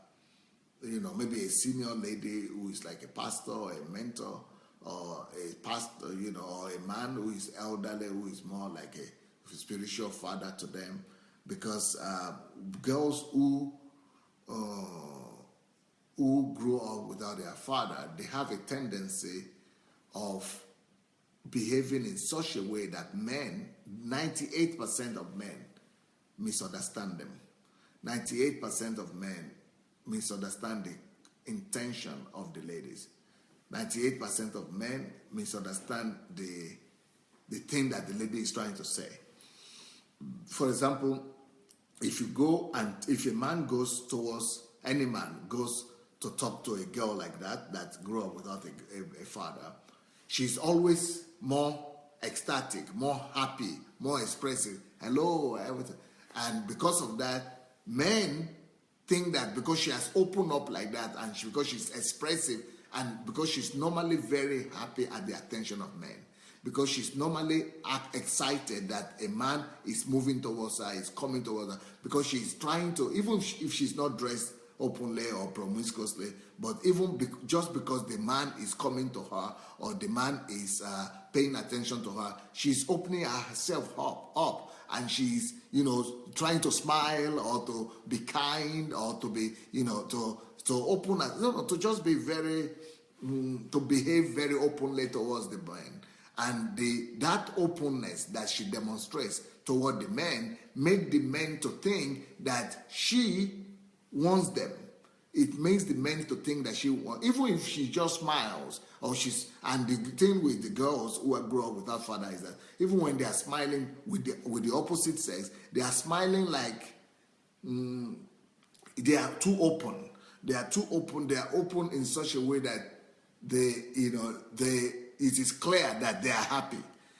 maybe a senior lady who is like a pastor or a mentor, or a pastor, or a man who is elderly, who is more like a spiritual father to them. Because girls who grow up without their father, they have a tendency of behaving in such a way that 98% of men misunderstand them. 98% of men misunderstand the intention of the ladies. 98% of men misunderstand the thing that the lady is trying to say. For example, if you go and if a man goes towards, any man goes to talk to a girl like that grew up without a father, she's always more ecstatic, more happy, more expressive. Hello, everything. And because of that, men think that because she has opened up like that, and because she's expressive, and because she's normally very happy at the attention of men, because she's normally excited that a man is moving towards her, is coming towards her, because she's trying to, even if she's not dressed openly or promiscuously, but even just because the man is coming to her, or the man is paying attention to her, she's opening herself up, and she's, trying to smile, or to be kind, or to be, to open, to just be very, to behave very openly towards the man. And that openness that she demonstrates toward the men make the men to think that she wants them. It makes the men to think that she wants, even if she just smiles, and the thing with the girls who grow up without father is that even when they are smiling with the opposite sex, they are smiling like they are too open. They are too open. They are open in such a way that it is clear that they are happy.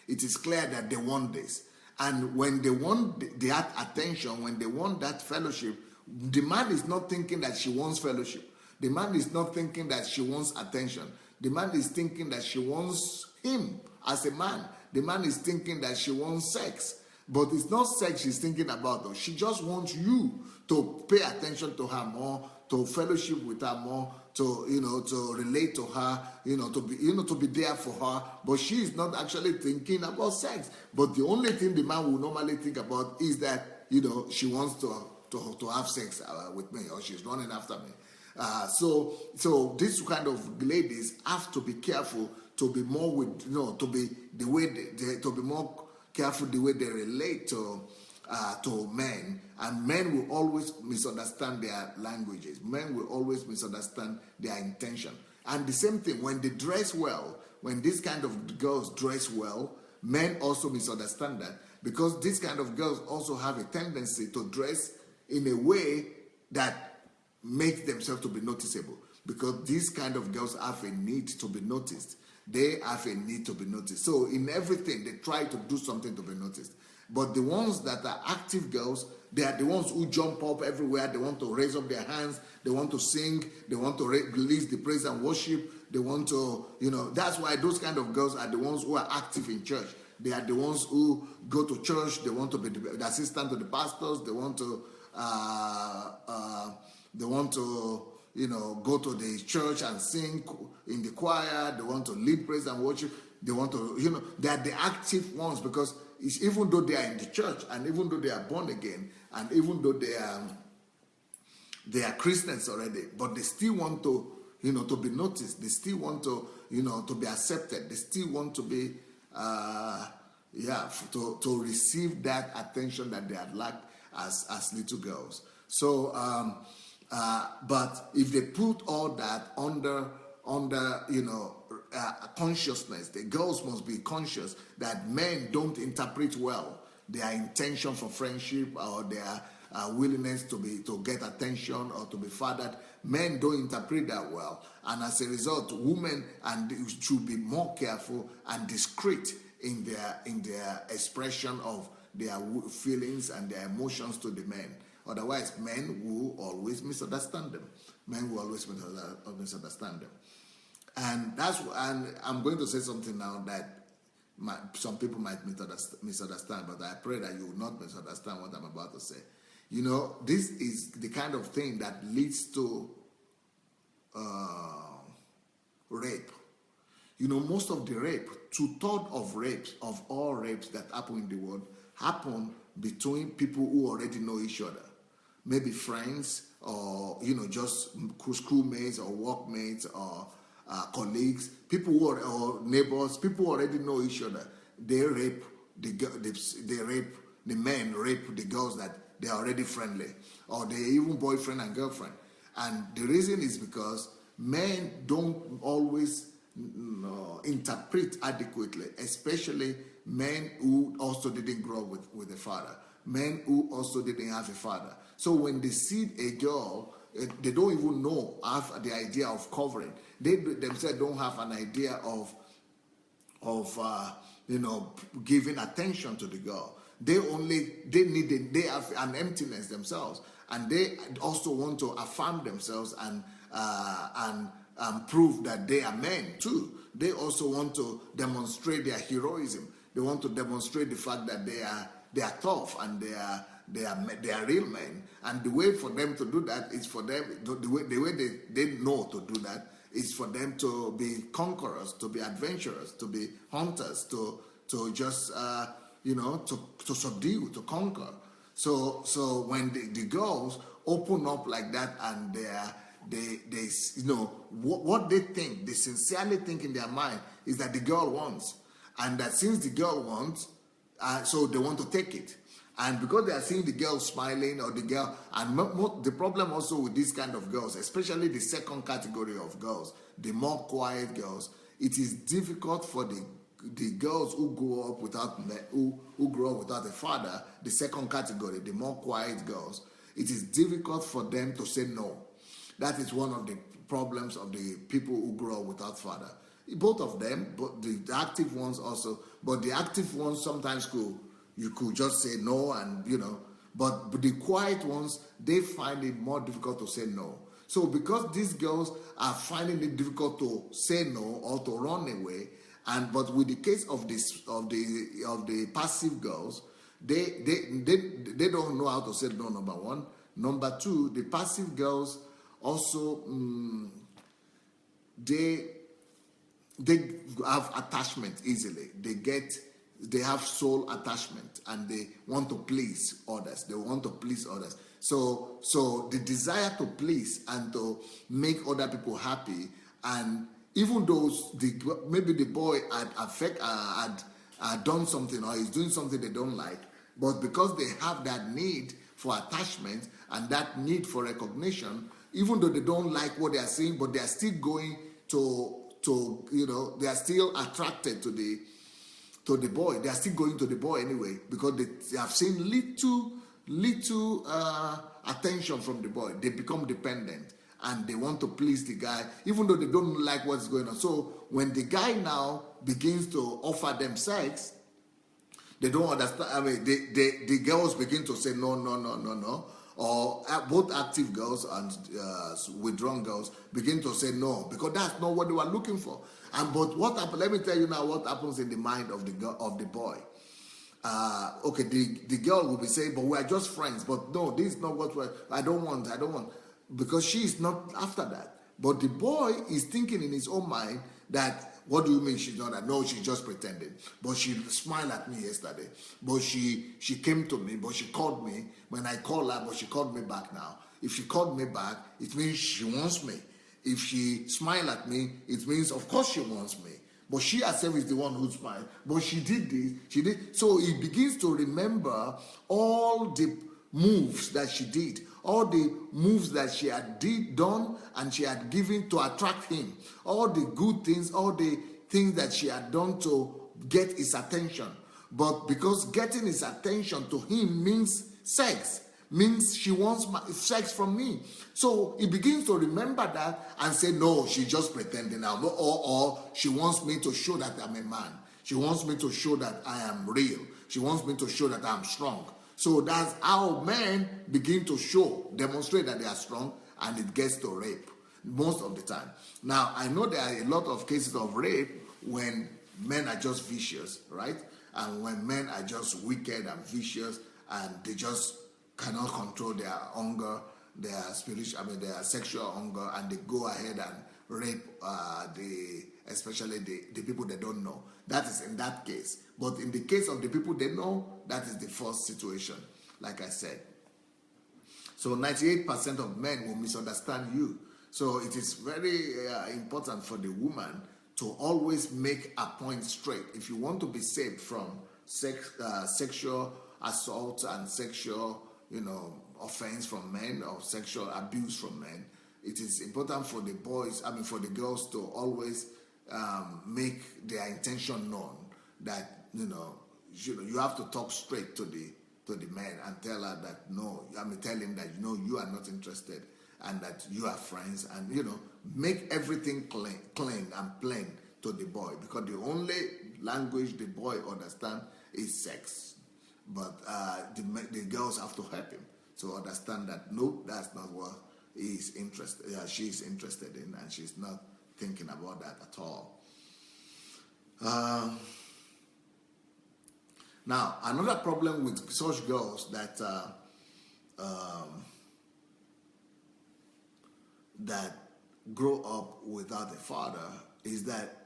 It is clear that they want this. And when they want that attention, when they want that fellowship, the man is not thinking that she wants fellowship. The man is not thinking that she wants attention. The man is thinking that she wants him as a man. The man is thinking that she wants sex. But it's not sex she's thinking about, though. She just wants you to pay attention to her more, to fellowship with her more, to relate to her, to be there for her. But she is not actually thinking about sex. But the only thing the man will normally think about is that, she wants to have sex with me, or she's running after me. So these kind of ladies have to be careful to be more with, to be the way to be more careful the way they relate to men. And men will always misunderstand their languages. Men will always misunderstand their intention. And the same thing, when they dress well, when this kind of girls dress well, men also misunderstand that, because this kind of girls also have a tendency to dress in a way that makes themselves to be noticeable, because these kind of girls have a need to be noticed. They have a need to be noticed. So in everything, they try to do something to be noticed. But the ones that are active girls, they are the ones who jump up everywhere. They want to raise up their hands. They want to sing. They want to release the praise and worship. They want to, that's why those kind of girls are the ones who are active in church. They are the ones who go to church. They want to be the assistant to the pastors. They want to, go to the church and sing in the choir. They want to lead praise and worship. They want to, they are the active ones, because it's, even though they are in the church, and even though they are born again, and even though they are Christians already, but they still want to, to be noticed. They still want to, to be accepted. They still want to be, to receive that attention that they had lacked as little girls. So, but if they put all that under consciousness, the girls must be conscious that men don't interpret well their intention for friendship, or their willingness to get attention or to be fathered. Men don't interpret that well, and as a result, women should be more careful and discreet in their expression of their feelings and their emotions to the men. Otherwise, men will always misunderstand them. Men will always misunderstand them. And I'm going to say something now that some people might misunderstand, but I pray that you will not misunderstand what I'm about to say. This is the kind of thing that leads to rape. Most of the rape, 2/3 of all rapes that happen in the world, happen between people who already know each other. Maybe friends, or just schoolmates or workmates, or colleagues, people who are, or neighbors, people who already know each other. They rape the men rape the girls that they are already friendly, or they even boyfriend and girlfriend. And the reason is because men don't always interpret adequately, especially men who also didn't grow up with a father. men who also didn't have a father. So when they see a girl, they don't even have the idea of covering. They themselves don't have an idea of giving attention to the girl. They have an emptiness themselves, and they also want to affirm themselves and prove that they are men too. They also want to demonstrate their heroism. They want to demonstrate the fact that they are tough and they are real men. And the way for them to do that is for them the way they know to do that is for them to be conquerors, to be adventurers, to be hunters, to just to subdue, to conquer. So when the girls open up like that and they what they think, they sincerely think in their mind is that the girl wants, and that since the girl wants, so they want to take it. And because they are seeing the girl smiling, or the girl, and the problem also with this kind of girls, especially the second category of girls, the more quiet girls, it is difficult for the girls who grow up without a father, the second category, the more quiet girls, it is difficult for them to say no. That is one of the problems of the people who grow up without father. Both of them, but the active ones also, but the active ones sometimes you could just say no, and but the quiet ones, they find it more difficult to say no. So because these girls are finding it difficult to say no or to run away, but with the case of the passive girls, they don't know how to say no. Number one. Number two, the passive girls also they have attachment easily. They have soul attachment, and they want to please others. So the desire to please and to make other people happy, and even though maybe the boy had done something, or is doing something they don't like, but because they have that need for attachment and that need for recognition, even though they don't like what they are seeing, but they are still going they are still attracted to the boy. They are still going to the boy anyway, because they have seen little attention from the boy. They become dependent, and they want to please the guy, even though they don't like what's going on. So when the guy now begins to offer them sex, they don't understand. I mean, the girls begin to say no. Or both active girls and withdrawn girls begin to say no, because that's not what they were looking for. But what happened? Let me tell you now what happens in the mind of the boy. Okay, the girl will be saying, "But we are just friends." But no, this is not what I don't want, because she is not after that. But the boy is thinking in his own mind that, what do you mean she's not that? No, she's just pretending. But she smiled at me yesterday. But she came to me, but she called me when I called her, but she called me back now. If she called me back, it means she wants me. If she smiled at me, it means of course she wants me. But she herself is the one who smiled. But she did this, So he begins to remember all the moves that she did, all the moves that she had done and she had given to attract him, all the good things, all the things that she had done to get his attention. But because getting his attention to him means sex, means she wants sex from me. So he begins to remember that and say, no, she's just pretending now. Or she wants me to show that I'm a man. She wants me to show that I am real. She wants me to show that I'm strong. So that's how men begin to demonstrate that they are strong, and it gets to rape most of the time. Now, I know there are a lot of cases of rape when men are just vicious, right? And when men are just wicked and vicious, and they just cannot control their hunger, their sexual hunger, and they go ahead and rape especially the people they don't know. That is in that case. But in the case of the people they know, that is the first situation, like I said. So 98% of men will misunderstand you. So it is very important for the woman to always make a point straight. If you want to be saved from sexual assault and sexual, offense from men, or sexual abuse from men, it is important for for the girls to always make their intention known. That you have to talk straight to to the man and tell her that no, tell him that you are not interested and that you are friends, and make everything clean and plain to the boy, because the only language the boy understand is sex. But the girls have to help him to understand that no, that's not what he's interested. She's interested in, and she's not thinking about that at all. Now, another problem with such girls that that grow up without a father is that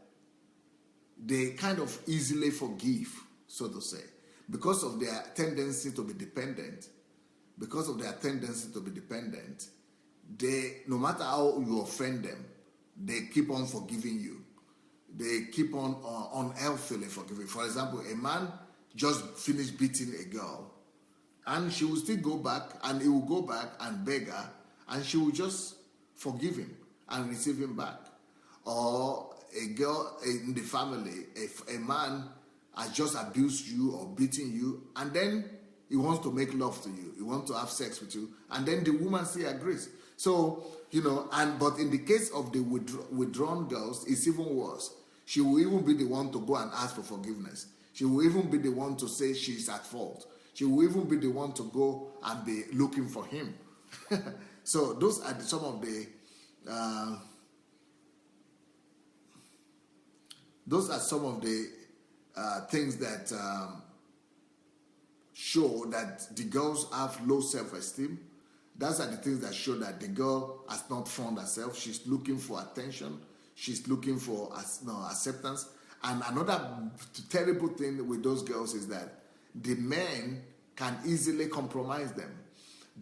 they kind of easily forgive, so to say, because of their tendency to be dependent. Because of their tendency to be dependent, they, no matter how you offend them, they keep on forgiving you. They keep on unhealthily forgiving. For example, a man just finished beating a girl, and she will still go back, and he will go back and beg her, and she will just forgive him and receive him back. Or a girl in the family, if a man has just abused you or beaten you, and then he wants to make love to you, he wants to have sex with you, and then the woman still agrees. So, but in the case of the withdrawn girls, it's even worse. She will even be the one to go and ask for forgiveness. She will even be the one to say she's at fault. She will even be the one to go and be looking for him. So those are some of the things that show that the girls have low self-esteem. Those are the things that show that the girl has not found herself. She's looking for attention. She's looking for acceptance. And another terrible thing with those girls is that the men can easily compromise them.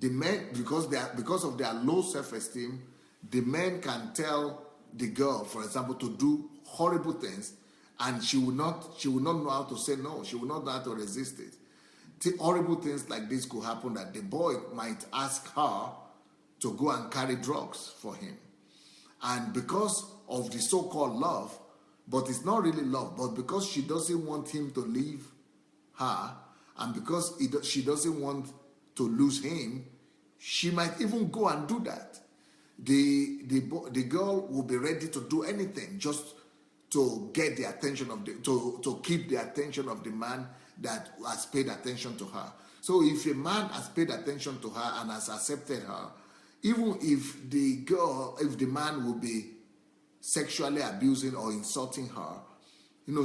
The men, because of their low self-esteem, the men can tell the girl, for example, to do horrible things, and she will not know how to say no. She will not know how to resist it. Horrible things like this could happen, that the boy might ask her to go and carry drugs for him. And because of the so-called love, but it's not really love, but because she doesn't want him to leave her, and because she doesn't want to lose him, she might even go and do that. The girl will be ready to do anything just to get the attention of to keep the attention of the man that has paid attention to her. So if a man has paid attention to her and has accepted her, even if the man will be sexually abusing or insulting her,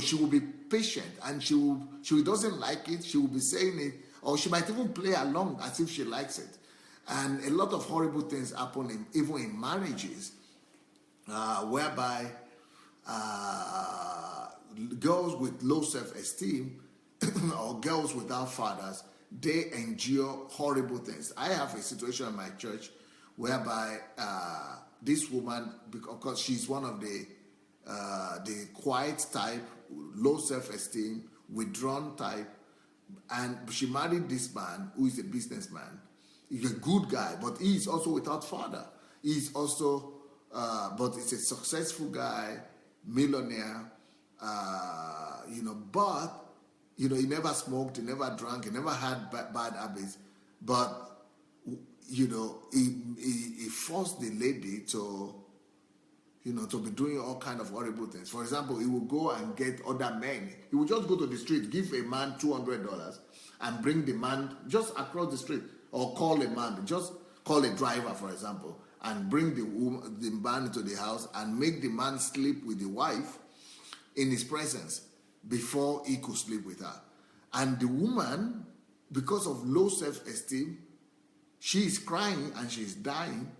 she will be patient, and she doesn't like it, she will be saying it, or she might even play along as if she likes it. And a lot of horrible things happen even in marriages, whereby girls with low self-esteem or girls without fathers, they endure horrible things. I have a situation in my church whereby this woman, because she's one of the quiet type, low self-esteem, withdrawn type, and she married this man who is a businessman. He's a good guy, but he is also without father. He's also, but he's a successful guy, millionaire, but, he never smoked, he never drank, he never had bad habits, but, he forced the lady to be doing all kind of horrible things. For example, he will go and get other men. He will just go to the street, give a man $200 and bring the man just across the street, or call a man, just call a driver, for example, and bring the man to the house and make the man sleep with the wife in his presence before he could sleep with her. And the woman, because of low self-esteem, she is crying and she's dying,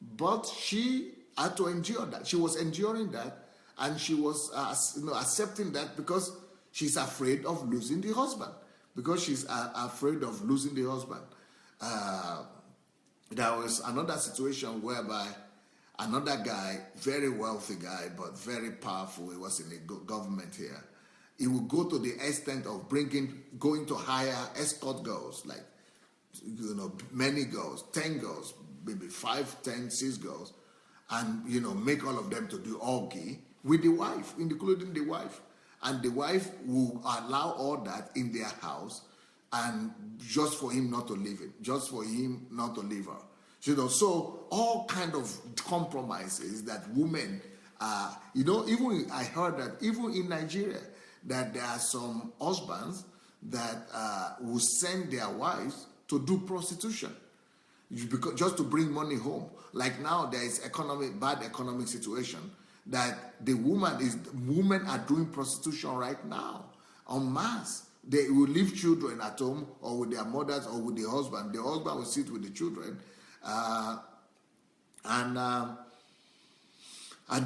but she had to endure that. She was enduring that, and she was accepting that because she's afraid of losing the husband. Because she's afraid of losing the husband. There was another situation whereby another guy, very wealthy guy, but very powerful, he was in the government here. He would go to the extent of going to hire escort girls, like, many girls, 10 girls, maybe 5, 10, 6 girls, and, make all of them to do orgy with the wife, including the wife. And the wife will allow all that in their house, and just for him not to leave him, just for him not to leave her. So all kind of compromises that women even I heard that even in Nigeria, that there are some husbands that will send their wives to do prostitution just to bring money home. Like now, there is bad economic situation that women are doing prostitution right now en masse. They will leave children at home or with their mothers or with the husband. The husband will sit with the children, and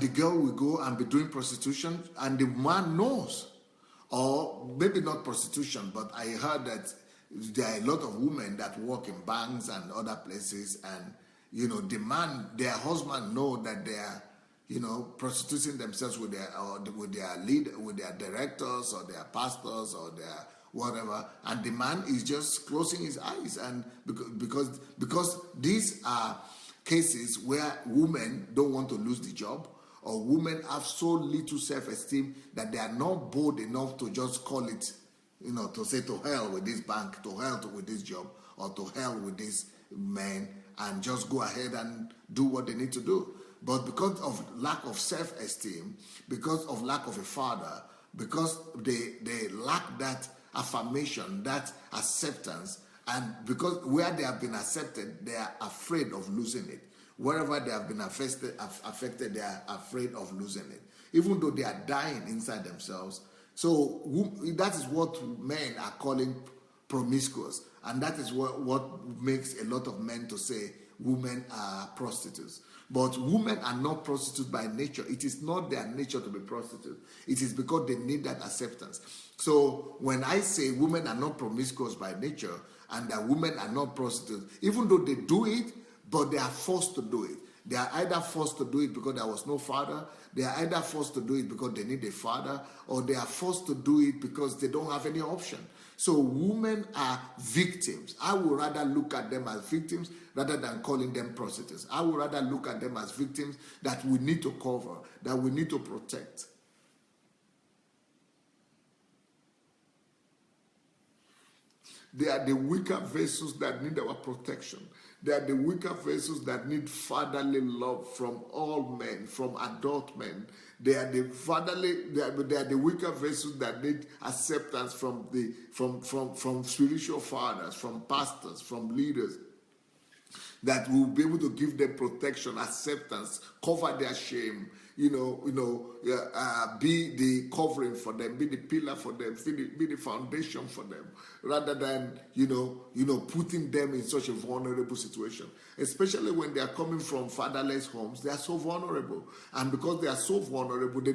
the girl will go and be doing prostitution, and the man knows. Or maybe not prostitution, but I heard that there are a lot of women that work in banks and other places, and their husband know that they are prostituting themselves with their directors or their pastors or their whatever, and the man is just closing his eyes, and because these are cases where women don't want to lose the job, or women have so little self-esteem that they are not bold enough to just call it, to say to hell with this bank, to hell with this job, or to hell with this man, and just go ahead and do what they need to do. But because of lack of self-esteem, because of lack of a father, because they lack that affirmation, that acceptance, and because where they have been accepted, they are afraid of losing it. Wherever they have been affected, they are afraid of losing it, even though they are dying inside themselves. So that is what men are calling promiscuous, and that is what makes a lot of men to say women are prostitutes. But women are not prostitutes by nature. It is not their nature to be prostitutes. It is because they need that acceptance. So when I say women are not promiscuous by nature and that women are not prostitutes, even though they do it, but they are forced to do it. They are either forced to do it because there was no father, they are either forced to do it because they need a father, or they are forced to do it because they don't have any option. So women are victims. I would rather look at them as victims rather than calling them prostitutes. I would rather look at them as victims that we need to cover, that we need to protect. They are the weaker vessels that need our protection. They are the weaker vessels that need fatherly love from all men, from adult men. They are the weaker vessels that need acceptance from spiritual fathers, from pastors, from leaders, that will be able to give them protection, acceptance, cover their shame, be the covering for them, be the pillar for them, be the foundation for them, rather than putting them in such a vulnerable situation. Especially when they are coming from fatherless homes, they are so vulnerable, and because they are so vulnerable, they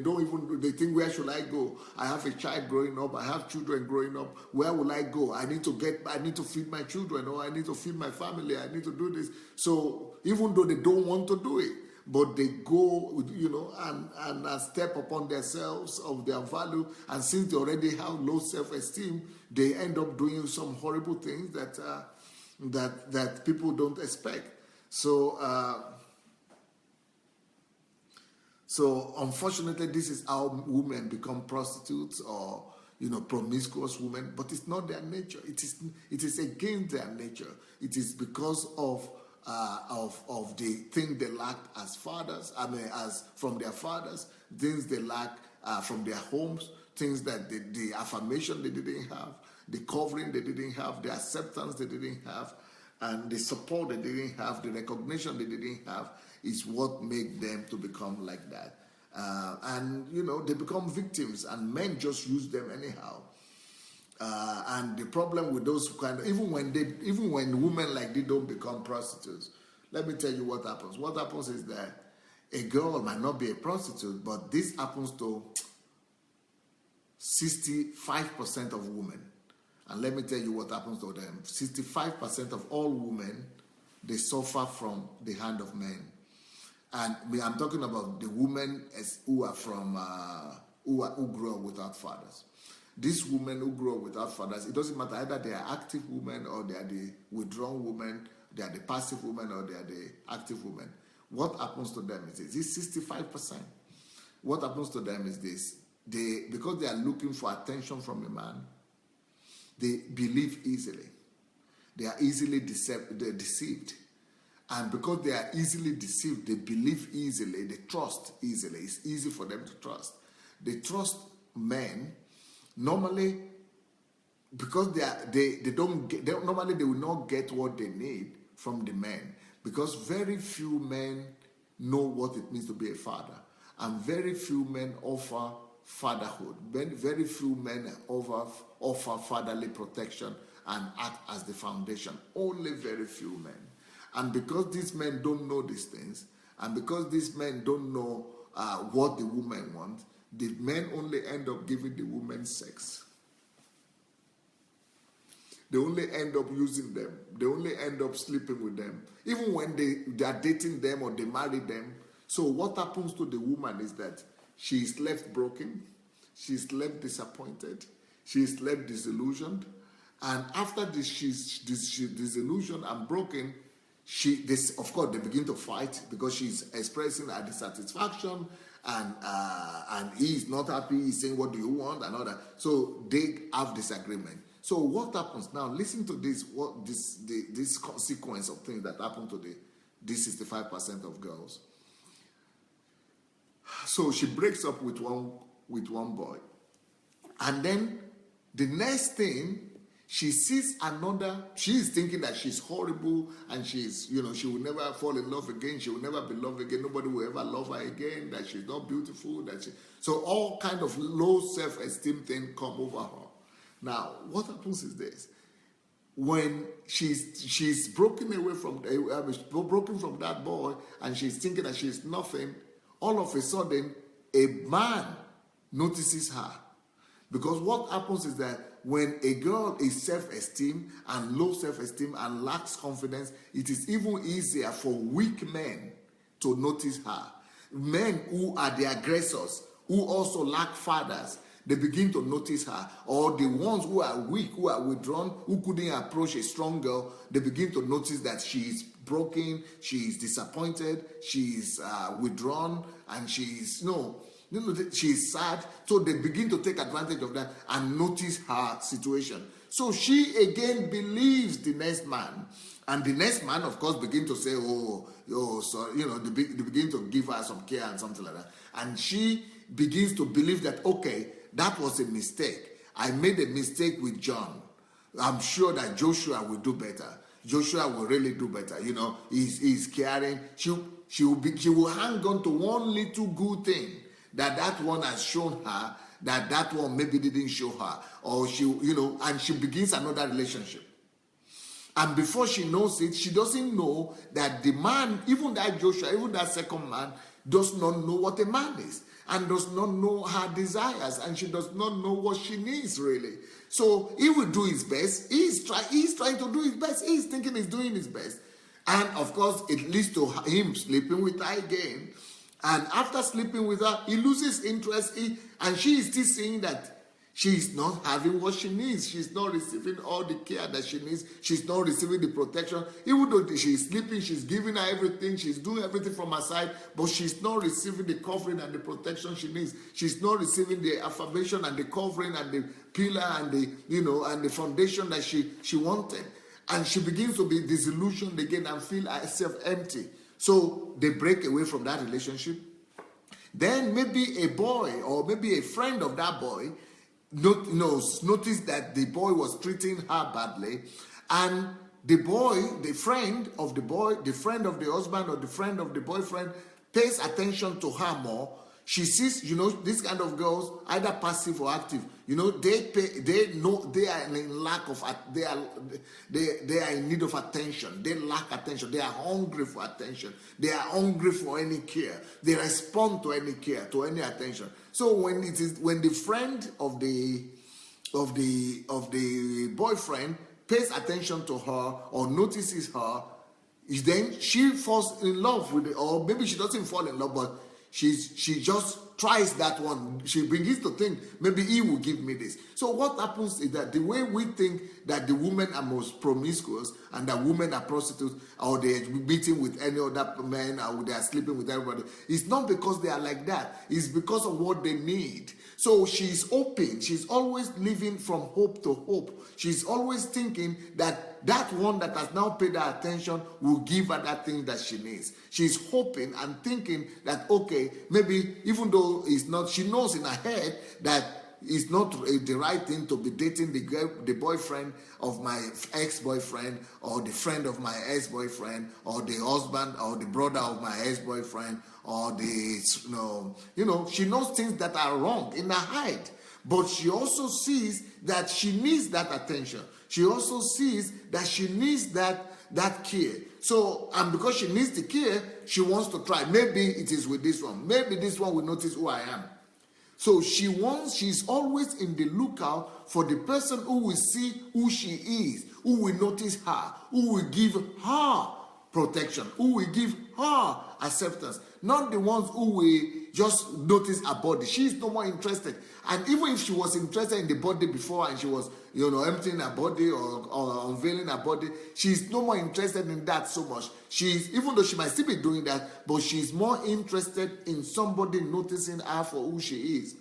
think, where should I go? I have a child growing up, I have children growing up. Where will I go? I need to feed my children, or I need to feed my family. I need to do this. So even though they don't want to do it, but they go, and step upon themselves of their value, and since they already have low self-esteem, they end up doing some horrible things that people don't expect. So unfortunately, this is how women become prostitutes or promiscuous women. But it's not their nature. It is against their nature. It is because of the thing they lacked as fathers. As from their fathers, things they lack from their homes, things that the affirmation they didn't have, the covering they didn't have, the acceptance they didn't have, and the support they didn't have, the recognition they didn't have, is what made them to become like that. And they become victims, and men just use them anyhow. And the problem with those even when women like they don't become prostitutes, let me tell you what happens. What happens is that a girl might not be a prostitute, but this happens to 65% of women. And let me tell you what happens to them. 65% of all women, they suffer from the hand of men. And I'm talking about the women who are from who grew up without fathers. These women who grow up without fathers, it doesn't matter, either they are active women or they are the withdrawn women, they are the passive women or they are the active women. What happens to them is this 65%. What happens to them is this. Because they are looking for attention from a man, they believe easily. They are easily deceived. And because they are easily deceived, they believe easily, they trust easily. It's easy for them to trust. They trust men normally because normally they will not get what they need from the men, because very few men know what it means to be a father, and very few men offer fatherhood. Very few men offer fatherly protection and act as the foundation. Only very few men. And because these men don't know these things, and because these men don't know what the woman wants, the men only end up giving the woman sex. They only end up using them. They only end up sleeping with them. Even when they are dating them or they marry them. So what happens to the woman is that she is left broken. She is left disappointed. She is left disillusioned. And after this, she's disillusioned and broken. Of course, they begin to fight because she's expressing her dissatisfaction, and he is not happy. He's saying, "What do you want?" and all that. So they have disagreement. So what happens now? Listen to this. This sequence of things that happen to this 65% of girls. So she breaks up with one boy, and then the next thing, she sees another. She is thinking that she's horrible and she will never fall in love again. She will never be loved again. Nobody will ever love her again. That she's not beautiful. So all kind of low self-esteem thing come over her. Now, what happens is this: when she's broken away from that boy, and she's thinking that she's nothing, all of a sudden a man notices her. Because what happens is that when a girl is self-esteem and low self-esteem and lacks confidence, it is even easier for weak men to notice her. Men who are the aggressors, who also lack fathers, they begin to notice her. Or the ones who are weak, who are withdrawn, who couldn't approach a strong girl, they begin to notice that she is broken, she is disappointed, she is withdrawn, and she's sad. So they begin to take advantage of that and notice her situation. So she again believes the next man. And the next man, of course, begin to say, they begin to give her some care and something like that. And she begins to believe that, okay, that was a mistake. I made a mistake with John. I'm sure that Joshua will do better. Joshua will really do better. He's caring. She will hang on to one little good thing that one has shown her, that one maybe didn't show her, or and she begins another relationship. And before she knows it, she doesn't know that the man, even that Joshua, even that second man, does not know what a man is, and does not know her desires, and she does not know what she needs really. So he will do his best. He's trying to do his best. He's thinking he's doing his best. And of course, it leads to him sleeping with her again. And after sleeping with her, he loses interest, and she is still saying that she's not having what she needs. She's not receiving all the care that she needs. She's not receiving the protection. Even though she's sleeping, she's giving her everything. She's doing everything from her side, but she's not receiving the covering and the protection she needs. She's not receiving the affirmation and the covering and the pillar and the foundation that she wanted. And she begins to be disillusioned again and feel herself empty. So they break away from that relationship. Then maybe a boy or maybe a friend of that boy noticed that the boy was treating her badly, and the friend of the husband or the friend of the boyfriend pays attention to her more. She sees, these kind of girls, either passive or active, they know they are in lack of, they are in need of attention. They lack attention. They are hungry for attention. They are hungry for any care. They respond to any care, to any attention. So when the friend of the boyfriend pays attention to her or notices her, then she falls in love with it, or maybe she doesn't fall in love, but she just tries that one, she begins to think maybe he will give me this. So what happens is that the way we think that the women are most promiscuous and that women are prostitutes, or they're meeting with any other men, or they are sleeping with everybody, it's not because they are like that. It's because of what they need. So she's open. She's always living from hope to hope. She's always thinking that that one that has now paid her attention will give her that thing that she needs. She's hoping and thinking that, okay, maybe even though it's not, she knows in her head that it's not the right thing to be dating the boyfriend of my ex-boyfriend, or the friend of my ex-boyfriend, or the husband or the brother of my ex-boyfriend, or the, she knows things that are wrong in her head. But she also sees that she needs that attention. She also sees that she needs that care. So, and because she needs the care, she wants to try. Maybe it is with this one. Maybe this one will notice who I am. So she's always in the lookout for the person who will see who she is, who will notice her, who will give her protection, who will give her acceptance. Not the ones who will just notice her body. She's no more interested. And even if she was interested in the body before and she was, emptying her body or unveiling her body, she's no more interested in that so much. Even though she might still be doing that, but she's more interested in somebody noticing her for who she is.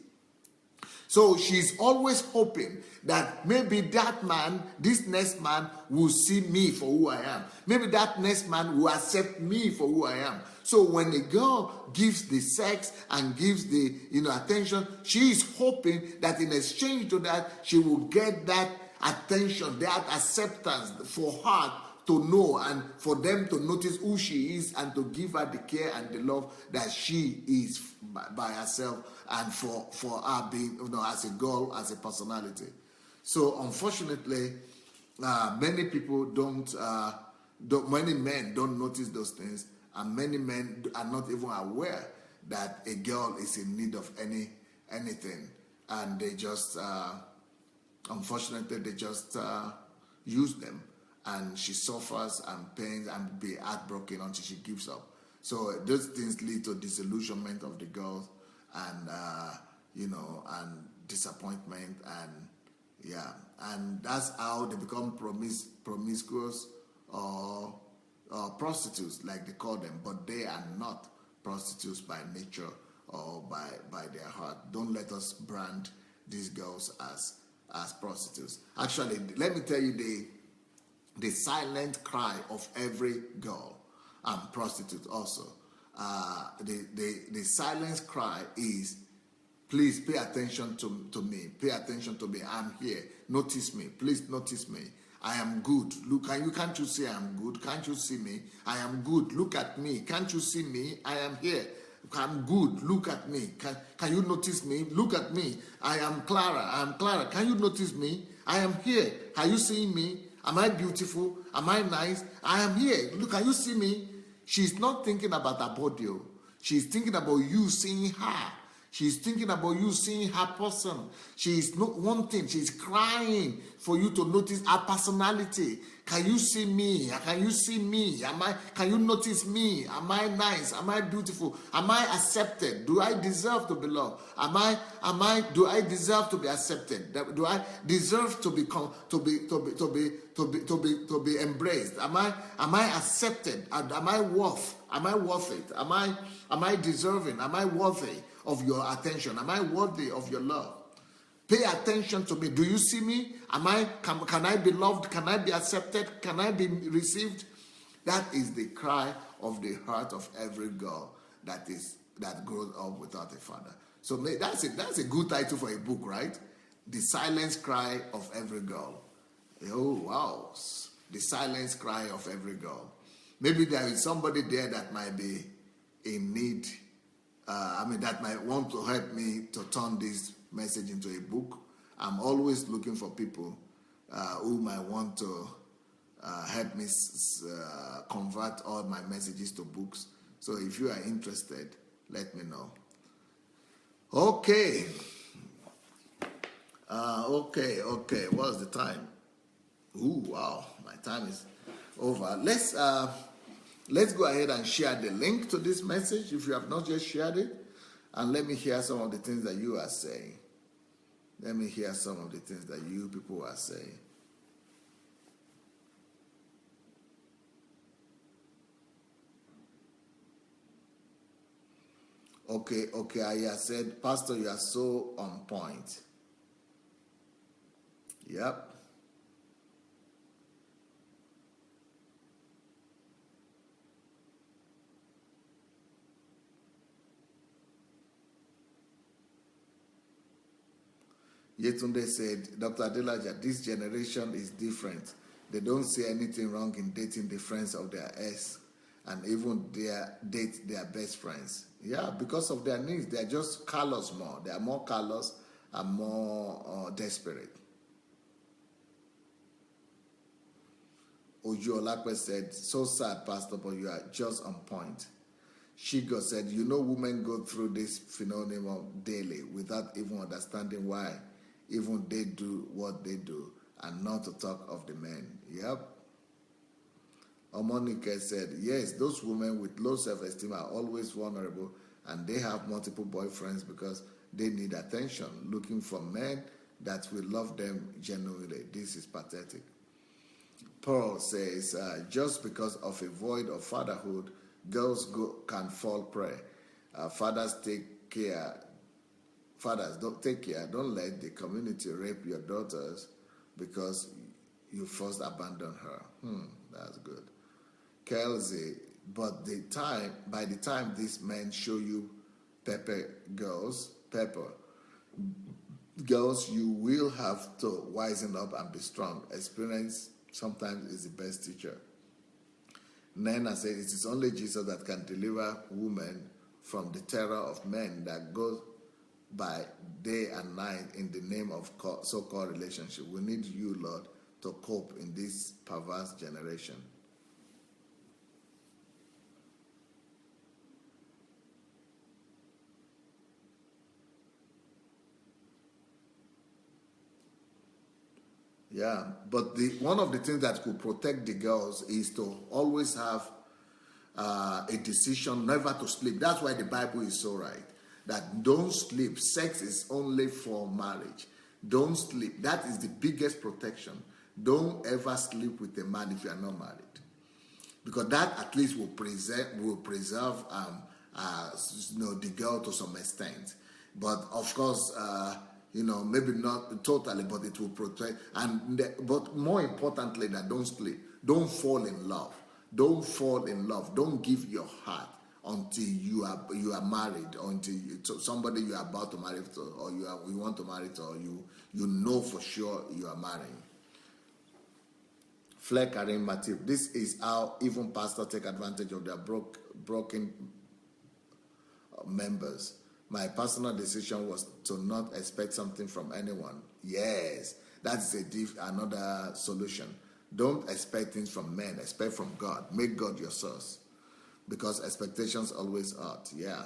So she's always hoping that maybe that man, this next man, will see me for who I am. Maybe that next man will accept me for who I am. So when a girl gives the sex and gives the attention, she is hoping that in exchange to that, she will get that attention, that acceptance for her to know, and for them to notice who she is and to give her the care and the love that she is by herself, and for her being, as a girl, as a personality. So unfortunately, many people many men don't notice those things, and many men are not even aware that a girl is in need of anything, and they just, unfortunately, they just use them. And she suffers and pains and be heartbroken until she gives up. So those things lead to disillusionment of the girls, and and disappointment, and that's how they become promiscuous or prostitutes, like they call them. But they are not prostitutes by nature or by their heart. Don't let us brand these girls as prostitutes. Actually, let me tell you the silent cry of every girl and prostitute also. The silent cry is, please pay attention to me. Pay attention to me. I'm here. Notice me. Please notice me. I am good. Look, can't you see I am good? Can't you see me? I am good. Look at me. Can't you see me? I am here. I'm good. Look at me. Can you notice me? Look at me. I am Clara. I am Clara. Can you notice me? I am here. Are you seeing me? Am I beautiful? Am I nice? I am here. Look, can you see me? She's not thinking about her body. She's thinking about you seeing her. She's thinking about you seeing her person. She's not wanting. She's crying for you to notice her personality. Can you see me? Can you see me? Can you notice me? Am I nice? Am I beautiful? Am I accepted? Do I deserve to be loved? Do I deserve to be accepted? Do I deserve to be embraced? Am I accepted? Am I worth it? Am I deserving? Am I worthy of your attention? Am I worthy of your love? Pay attention to me. Do you see me? Can I be loved? Can I be accepted? Can I be received? That is the cry of the heart of every girl that grows up without a father. So that's it. That's a good title for a book, right? The silent cry of every girl. Oh wow! The silent cry of every girl. Maybe there is somebody there that might be in need. That might want to help me to turn this message into a book. I'm always looking for people who might want to help me convert all my messages to books. So if you are interested, let me know. Okay. Okay. What's the time? Ooh, wow. My time is over. Let's go ahead and share the link to this message if you have not yet shared it. And let me hear some of the things that you are saying. Let me hear some of the things that you people are saying. Okay, I said, Pastor, you are so on point. Yep. Yetunde said, Dr. Adelaja, this generation is different. They don't see anything wrong in dating the friends of their ex and even date their best friends. Yeah, because of their needs. They are just callous more. They are more callous and more desperate. Ojo Olakwe said, so sad, Pastor, but you are just on point. Shigo said, you know, women go through this phenomenon daily without even understanding why even they do what they do, and not to talk of the men. Yep. Omonike said, yes, those women with low self-esteem are always vulnerable, and they have multiple boyfriends because they need attention, looking for men that will love them genuinely. This is pathetic. Paul says, just because of a void of fatherhood, girls can fall prey. Fathers, don't take care. Don't let the community rape your daughters because you first abandoned her. That's good. Kelsey, but by the time these men show you pepper, girls, you will have to wisen up and be strong. Experience sometimes is the best teacher. Nana said, it is only Jesus that can deliver women from the terror of men that go by day and night in the name of so-called relationship. We need you, Lord, to cope in this perverse generation. Yeah, but one of the things that could protect the girls is to always have a decision never to sleep. That's why the Bible is so right. That don't sleep. Sex is only for marriage. Don't sleep. That is the biggest protection. Don't ever sleep with a man if you are not married, because that at least will preserve the girl to some extent. But of course, maybe not totally, but it will protect. But more importantly, that don't sleep. Don't fall in love. Don't fall in love. Don't give your heart until you are married, or until somebody you are about to marry to, or you want to marry to, or you know for sure you are marrying. Fleck Karim Matip. This is how even pastors take advantage of their broken members. My personal decision was to not expect something from anyone. Yes, that's another solution. Don't expect things from men. Expect from God. Make God your source, because expectations always hurt. Yeah.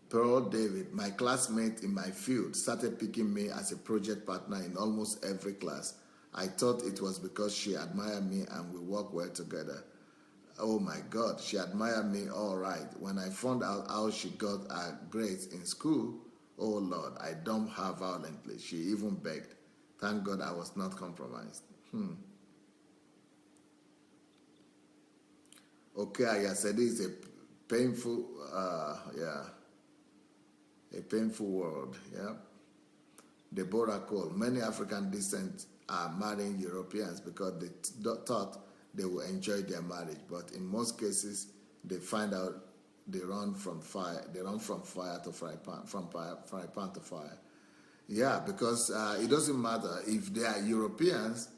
Pearl David, my classmate in my field, started picking me as a project partner in almost every class. I thought it was because she admired me and we work well together. Oh my God, she admired me all right. When I found out how she got her grades in school, oh Lord, I dumped her violently. She even begged. Thank God I was not compromised. Okay, I said this is a painful, a painful world. Yeah. Deborah Cole, many African descent are marrying Europeans because they thought they will enjoy their marriage, but in most cases, they find out they run from fire. They run from fire to fry pan, from fry pan to fire. Yeah, because it doesn't matter if they are Europeans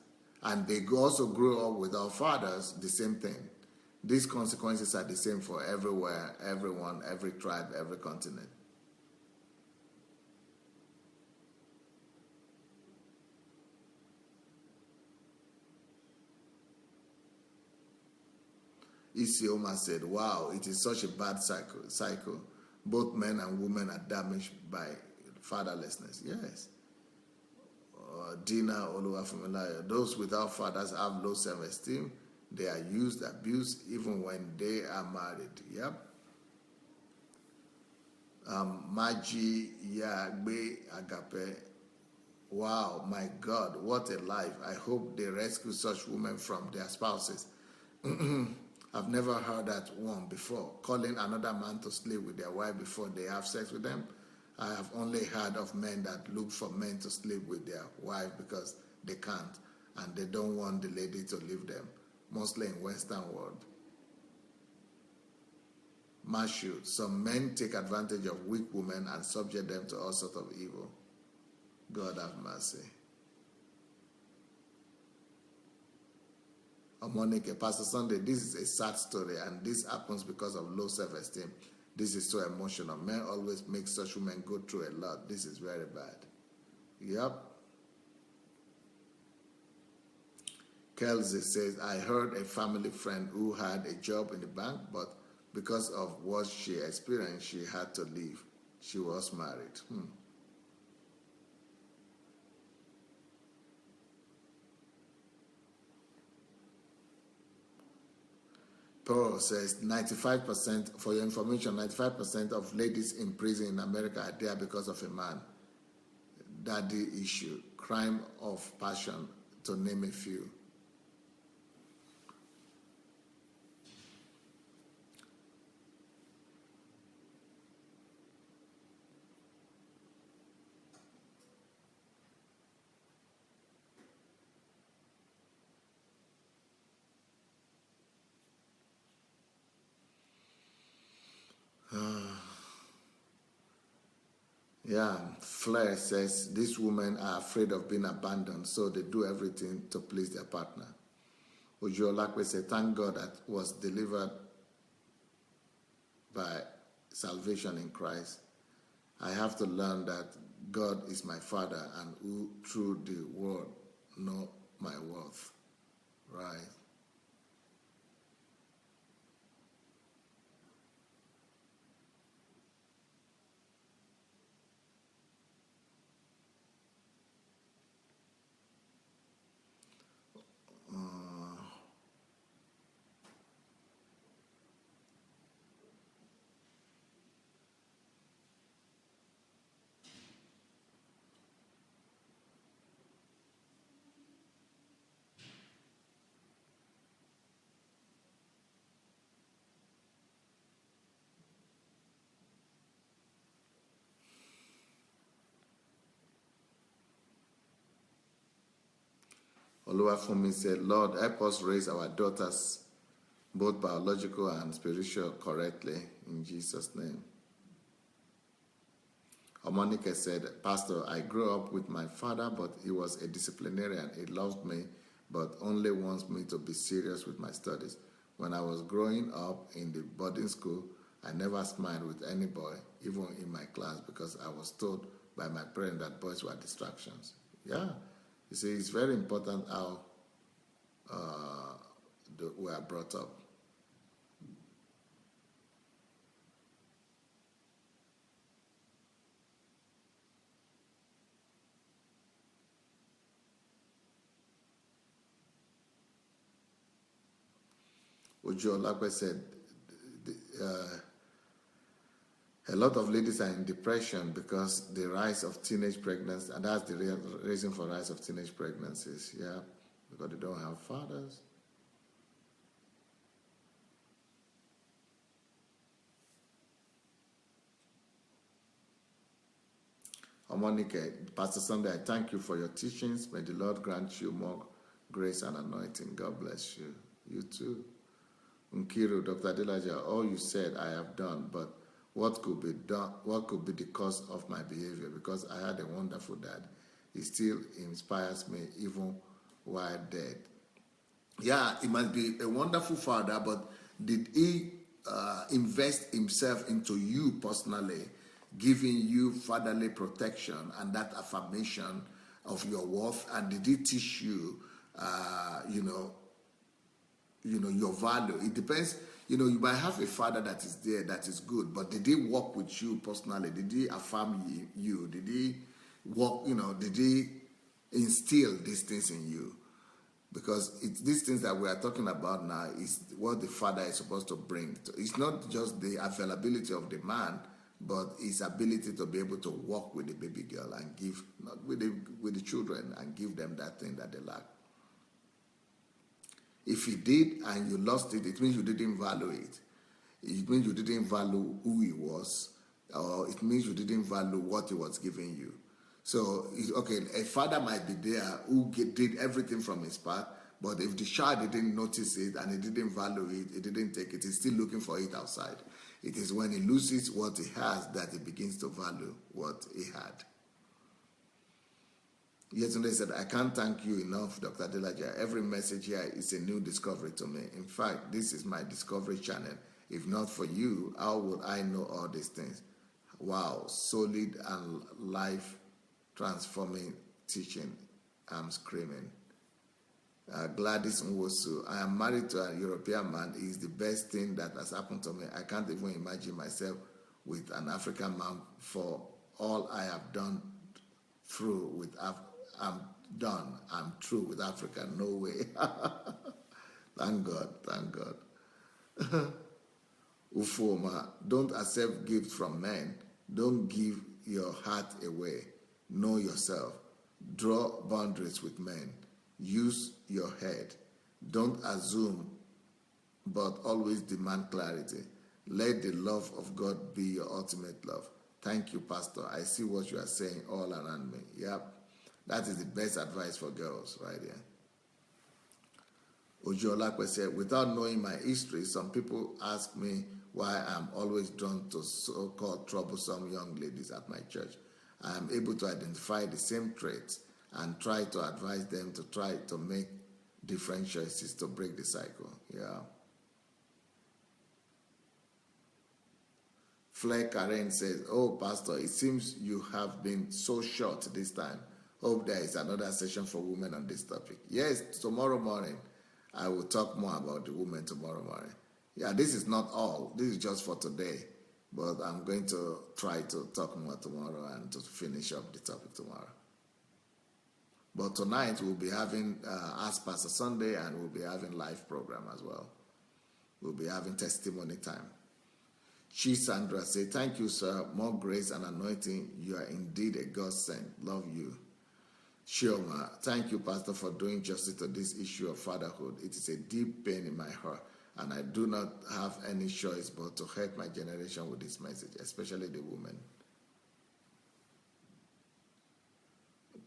and they also grow up with our fathers. The same thing. These consequences are the same for everywhere, everyone, every tribe, every continent. Isioma said, wow, it is such a bad cycle. both men and women are damaged by fatherlessness. Yes. Dina Oluwafumilaya. Those without fathers have low self-esteem. They are used, abused, even when they are married. Yep. Maji Yagbe Agape. Wow, my God, what a life. I hope they rescue such women from their spouses. I've never heard that one before. Calling another man to sleep with their wife before they have sex with them. I have only heard of men that look for men to sleep with their wife because they can't and they don't want the lady to leave them, mostly in Western world. Mashu, some men take advantage of weak women and subject them to all sorts of evil. God have mercy. Omonike, Pastor Sunday, this is a sad story and this happens because of low self-esteem. This is so emotional. Men always make such women go through a lot. This is very bad. Yep. Kelsey says, I heard a family friend who had a job in the bank, but because of what she experienced, she had to leave. She was married. Paul says 95%, for your information, 95% of ladies in prison in America are there because of a man. Daddy issue, crime of passion, to name a few. Yeah, Flair says these women are afraid of being abandoned, so they do everything to please their partner. Ojo Olakwe said, thank God that was delivered by salvation in Christ. I have to learn that God is my Father and who through the word know my worth. Right. Oluwafumi said, Lord, help us raise our daughters, both biological and spiritual, correctly, in Jesus' name. Omonike said, Pastor, I grew up with my father, but he was a disciplinarian. He loved me, but only wants me to be serious with my studies. When I was growing up in the boarding school, I never smiled with any boy, even in my class, because I was told by my parents that boys were distractions. Yeah. You see, it's very important how we are brought up. Ojo Olakwe said, a lot of ladies are in depression because the rise of teenage pregnancy, and that's the reason for rise of teenage pregnancies, yeah, because they don't have fathers. Omonike, Pastor Sunday, I thank you for your teachings. May the Lord grant you more grace and anointing. God bless you. You too. Nkiru, Dr. Adelaja, all you said I have done, but what could be done? What could be the cause of my behavior? Because I had a wonderful dad. He still inspires me even while dead. Yeah, he must be a wonderful father, but did he invest himself into you personally, giving you fatherly protection and that affirmation of your worth? And did he teach you, your value? It depends. You might have a father that is there, that is good, but did he walk with you personally? Did he affirm you? Did he walk, did he instill these things in you? Because these things that we are talking about now is what the father is supposed to bring. It's not just the availability of the man, but his ability to be able to walk with the baby girl and give, not with the children, and give them that thing that they lack. If he did and you lost it, it means you didn't value it. It means you didn't value who he was, or it means you didn't value what he was giving you. So, okay, a father might be there who did everything from his part, but if the child didn't notice it and he didn't value it, he didn't take it, he's still looking for it outside. It is when he loses what he has that he begins to value what he had. Yesterday said, I can't thank you enough, Dr. Adelaja. Every message here is a new discovery to me. In fact, this is my discovery channel. If not for you, how would I know all these things? Wow, solid and life transforming teaching. I'm screaming. Gladys Nwosu, I am married to a European man. He is the best thing that has happened to me. I can't even imagine myself with an African man. For all I have done through with I'm through with Africa. No way. Thank God. Ufoma, don't accept gifts from men. Don't give your heart away. Know yourself. Draw boundaries with men. Use your head. Don't assume, but always demand clarity. Let the love of God be your ultimate love. Thank you, Pastor. I see what you are saying all around me. Yep. That is the best advice for girls right here. Ojolakwe said, without knowing my history, some people ask me why I'm always drawn to so-called troublesome young ladies at my church. I am able to identify the same traits and try to advise them to try to make different choices to break the cycle. Yeah. Flair Karen says, oh, Pastor, it seems you have been so short this time. Hope there is another session for women on this topic. Yes, tomorrow morning. I will talk more about the women tomorrow morning. Yeah, this is not all. This is just for today. But I'm going to try to talk more tomorrow and to finish up the topic tomorrow. But tonight we'll be having Ask Pastor Sunday, and we'll be having live program as well. We'll be having testimony time. She Sandra say, thank you, sir. More grace and anointing. You are indeed a God sent. Love you. Shioma, thank you, Pastor, for doing justice to this issue of fatherhood. It is a deep pain in my heart, and I do not have any choice but to help my generation with this message, especially the women.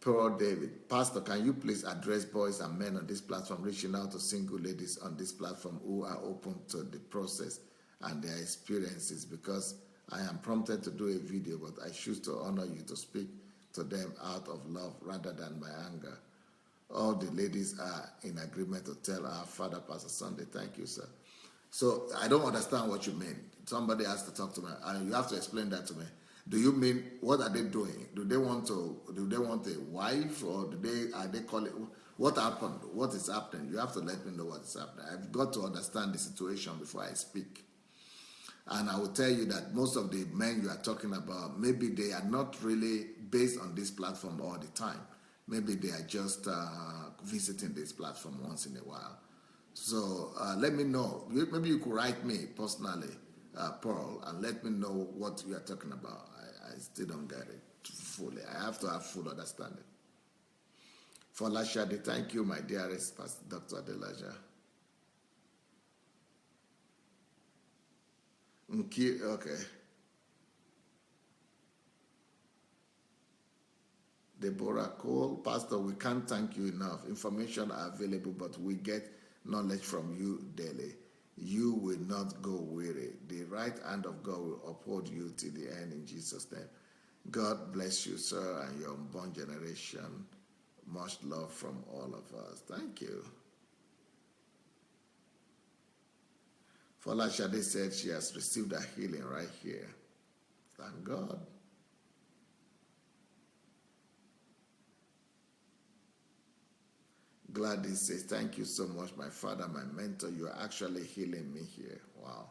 Pearl David, Pastor, can you please address boys and men on this platform, reaching out to single ladies on this platform who are open to the process and their experiences? Because I am prompted to do a video, but I choose to honor you to speak to them out of love rather than my anger. All the ladies are in agreement to tell our father, Pastor Sunday. Thank you, sir. So I don't understand what you mean. Somebody has to talk to me, and you have to explain that to me. Do you mean, what are they doing? Do they want a wife, or are they calling? What happened? What is happening? You have to let me know what is happening. I've got to understand the situation before I speak. And I will tell you that most of the men you are talking about, maybe they are not really based on this platform all the time. Maybe they are just visiting this platform once in a while. So let me know. Maybe you could write me personally, Paul, and let me know what you are talking about. I still don't get it fully. I have to have full understanding. For Lashadi, thank you, my dearest Pastor Dr. Adelaja. Okay. Deborah Cole, Pastor, we can't thank you enough. Information are available, but we get knowledge from you daily. You will not go weary. The right hand of God will uphold you till the end in Jesus' name. God bless you, sir, and your unborn generation. Much love from all of us. Thank you. Fola Shade said she has received a healing right here. Thank God. Gladys says, thank you so much, my father, my mentor. You are actually healing me here. Wow.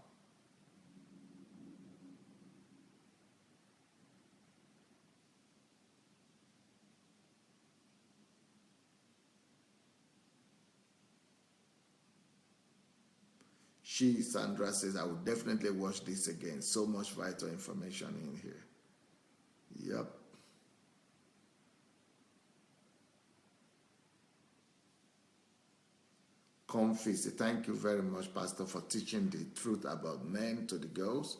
Sandra says, I will definitely watch this again. So much vital information in here. Yep. Comfy, thank you very much, Pastor, for teaching the truth about men to the girls,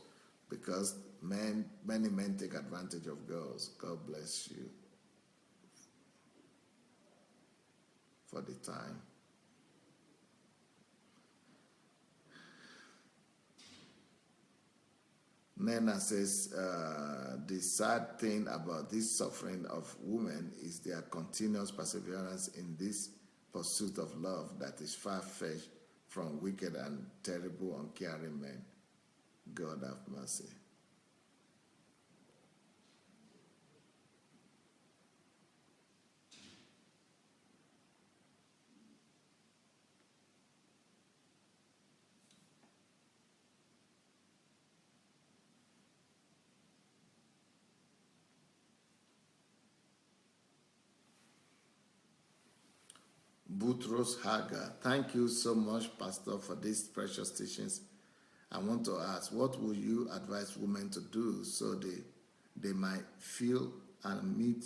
because many men take advantage of girls. God bless you for the time. Nena says, the sad thing about this suffering of women is their continuous perseverance in this pursuit of love that is far-fetched from wicked and terrible, uncaring men. God have mercy. Boutros Haga, thank you so much, Pastor, for these precious teachings. I want to ask, what would you advise women to do so they might feel and meet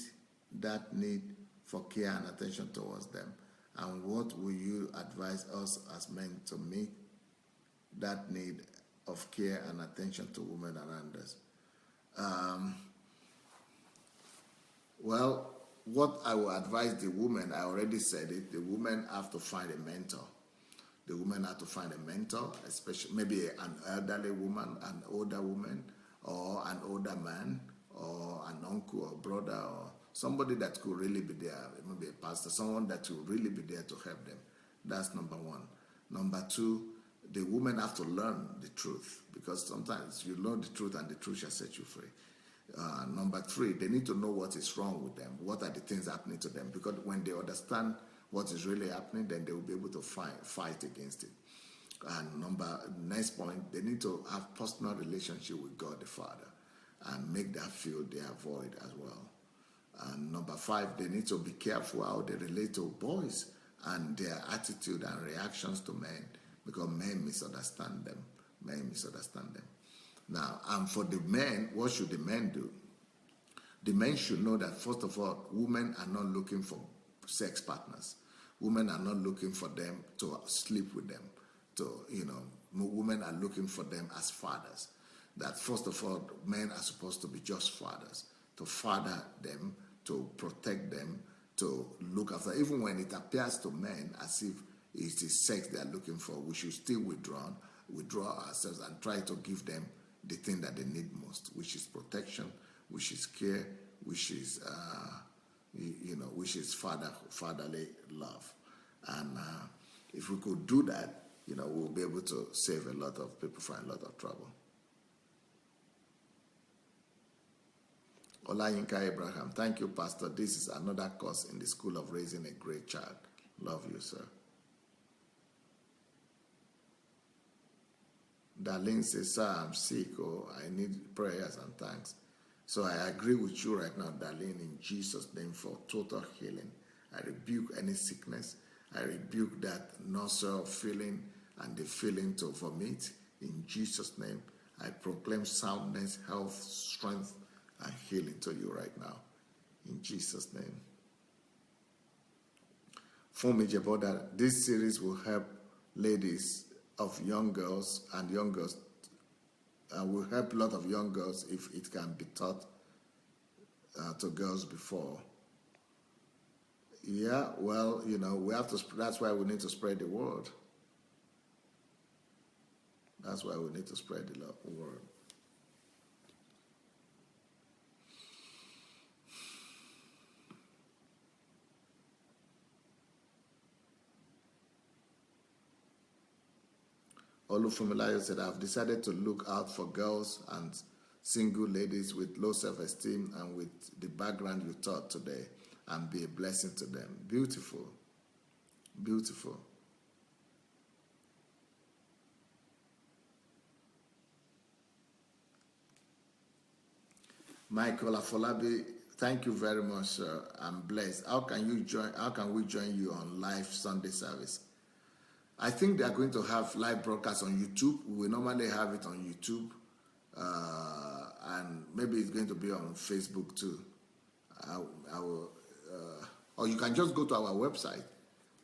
that need for care and attention towards them? And what will you advise us as men to meet that need of care and attention to women around us? Well, what I will advise the woman, I already said it, the women have to find a mentor. The woman have to find a mentor, especially maybe an elderly woman, an older woman, or an older man, or an uncle or brother, or somebody that could really be there, maybe a pastor, someone that will really be there to help them. That's number one. Number two, the women have to learn the truth, because sometimes you learn the truth and the truth shall set you free. Number three, they need to know what is wrong with them. What are the things happening to them? Because when they understand what is really happening, then they will be able to fight against it. And next point, they need to have personal relationship with God the Father and make that feel their void as well. And number five, they need to be careful how they relate to boys and their attitude and reactions to men, because men misunderstand them. Now, and for the men, what should the men do? The men should know that, first of all, women are not looking for sex partners. Women are not looking for them to sleep with them. Women are looking for them as fathers. That, first of all, men are supposed to be just fathers, to father them, to protect them, to look after. Even when it appears to men as if it is sex they are looking for, we should still withdraw ourselves and try to give them the thing that they need most, which is protection, which is care, which is fatherly love. And if we could do that, we'll be able to save a lot of people from a lot of trouble. Olayinka Abraham, thank you, Pastor. This is another course in the school of raising a great child. Love you, sir. Darlene says, sir, I'm sick, I need prayers and thanks. So I agree with you right now, Darlene, in Jesus' name, for total healing. I rebuke any sickness. I rebuke that nausea feeling and the feeling to vomit. In Jesus' name, I proclaim soundness, health, strength, and healing to you right now. In Jesus' name. Fumi Jeboda, this series will help ladies of young girls and young girls, will help a lot of young girls if it can be taught to girls before. Yeah, well, we have to. That's why we need to spread the word. That's why we need to spread the word. Olufumilayo said, I've decided to look out for girls and single ladies with low self-esteem and with the background you taught today and be a blessing to them. Beautiful. Beautiful. Michael Afolabi, thank you very much, sir. I'm blessed. How can you join? How can we join you on live Sunday service? I think they are going to have live broadcasts on YouTube. We normally have it on YouTube, and maybe it's going to be on Facebook too. I will, or you can just go to our website,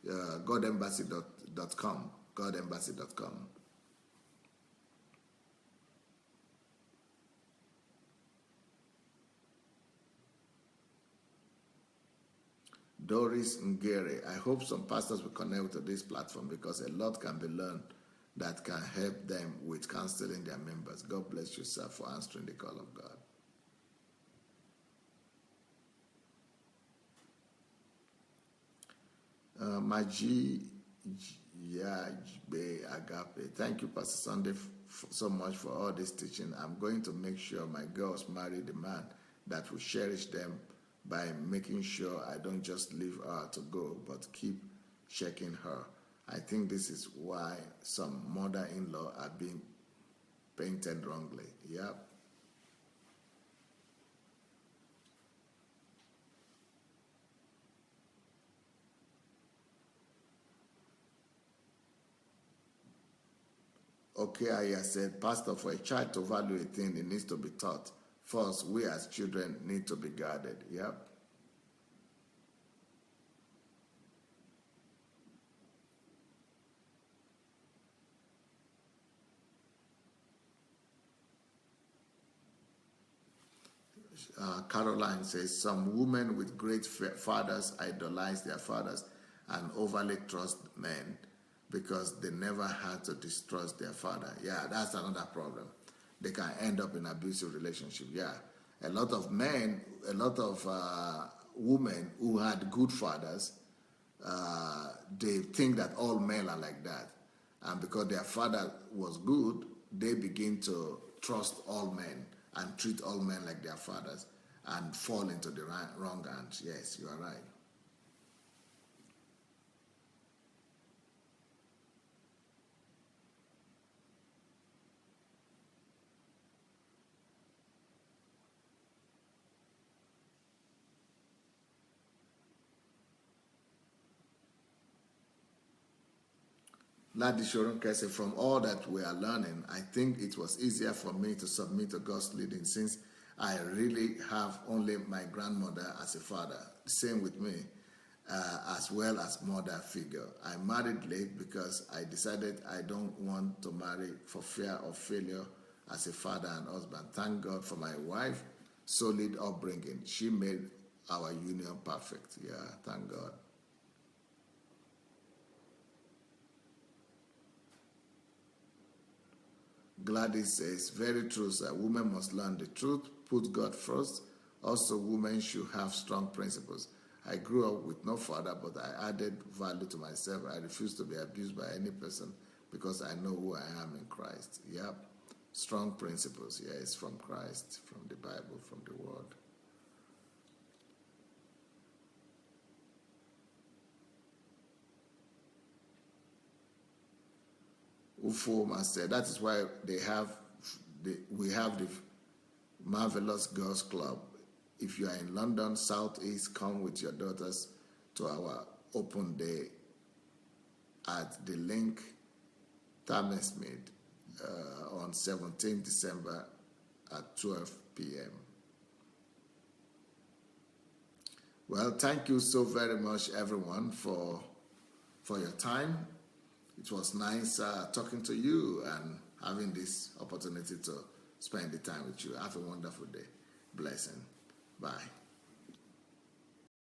godembassy.com, godembassy.com. Doris Ngere, I hope some pastors will connect to this platform because a lot can be learned that can help them with counseling their members. God bless you, sir, for answering the call of God. Maji Yajbe Agape. Thank you, Pastor Sunday, so much for all this teaching. I'm going to make sure my girls marry the man that will cherish them by making sure I don't just leave her to go, but keep checking her. I think this is why some mother-in-law are being painted wrongly. Yep. Okay, I said, Pastor, for a child to value a thing, it needs to be taught. First, we as children need to be guarded. Yep. Caroline says, some women with great fathers idolize their fathers and overly trust men because they never had to distrust their father. Yeah, that's another problem. They can end up in abusive relationship. Yeah, a lot of men, a lot of women who had good fathers, they think that all men are like that. And because their father was good, they begin to trust all men and treat all men like their fathers and fall into the wrong hands. Yes, you are right. Ladi Shoronke said, from all that we are learning, I think it was easier for me to submit to God's leading since I really have only my grandmother as a father. Same with me, as well as mother figure. I married late because I decided I don't want to marry for fear of failure as a father and husband. Thank God for my wife, solid upbringing. She made our union perfect. Yeah, thank God. Gladys says, very true, sir. Women must learn the truth, put God first. Also, women should have strong principles. I grew up with no father, but I added value to myself. I refuse to be abused by any person because I know who I am in Christ. Yep. Strong principles. Yeah, it's from Christ, from the Bible, from the Word. Ufoma said, that is why we have the Marvelous Girls Club. If you are in London, Southeast, come with your daughters to our open day at the link Thamesmead on 17 December at 12 p.m. Well, thank you so very much, everyone, for your time. It was nice talking to you and having this opportunity to spend the time with you. Have a wonderful day. Blessing. Bye.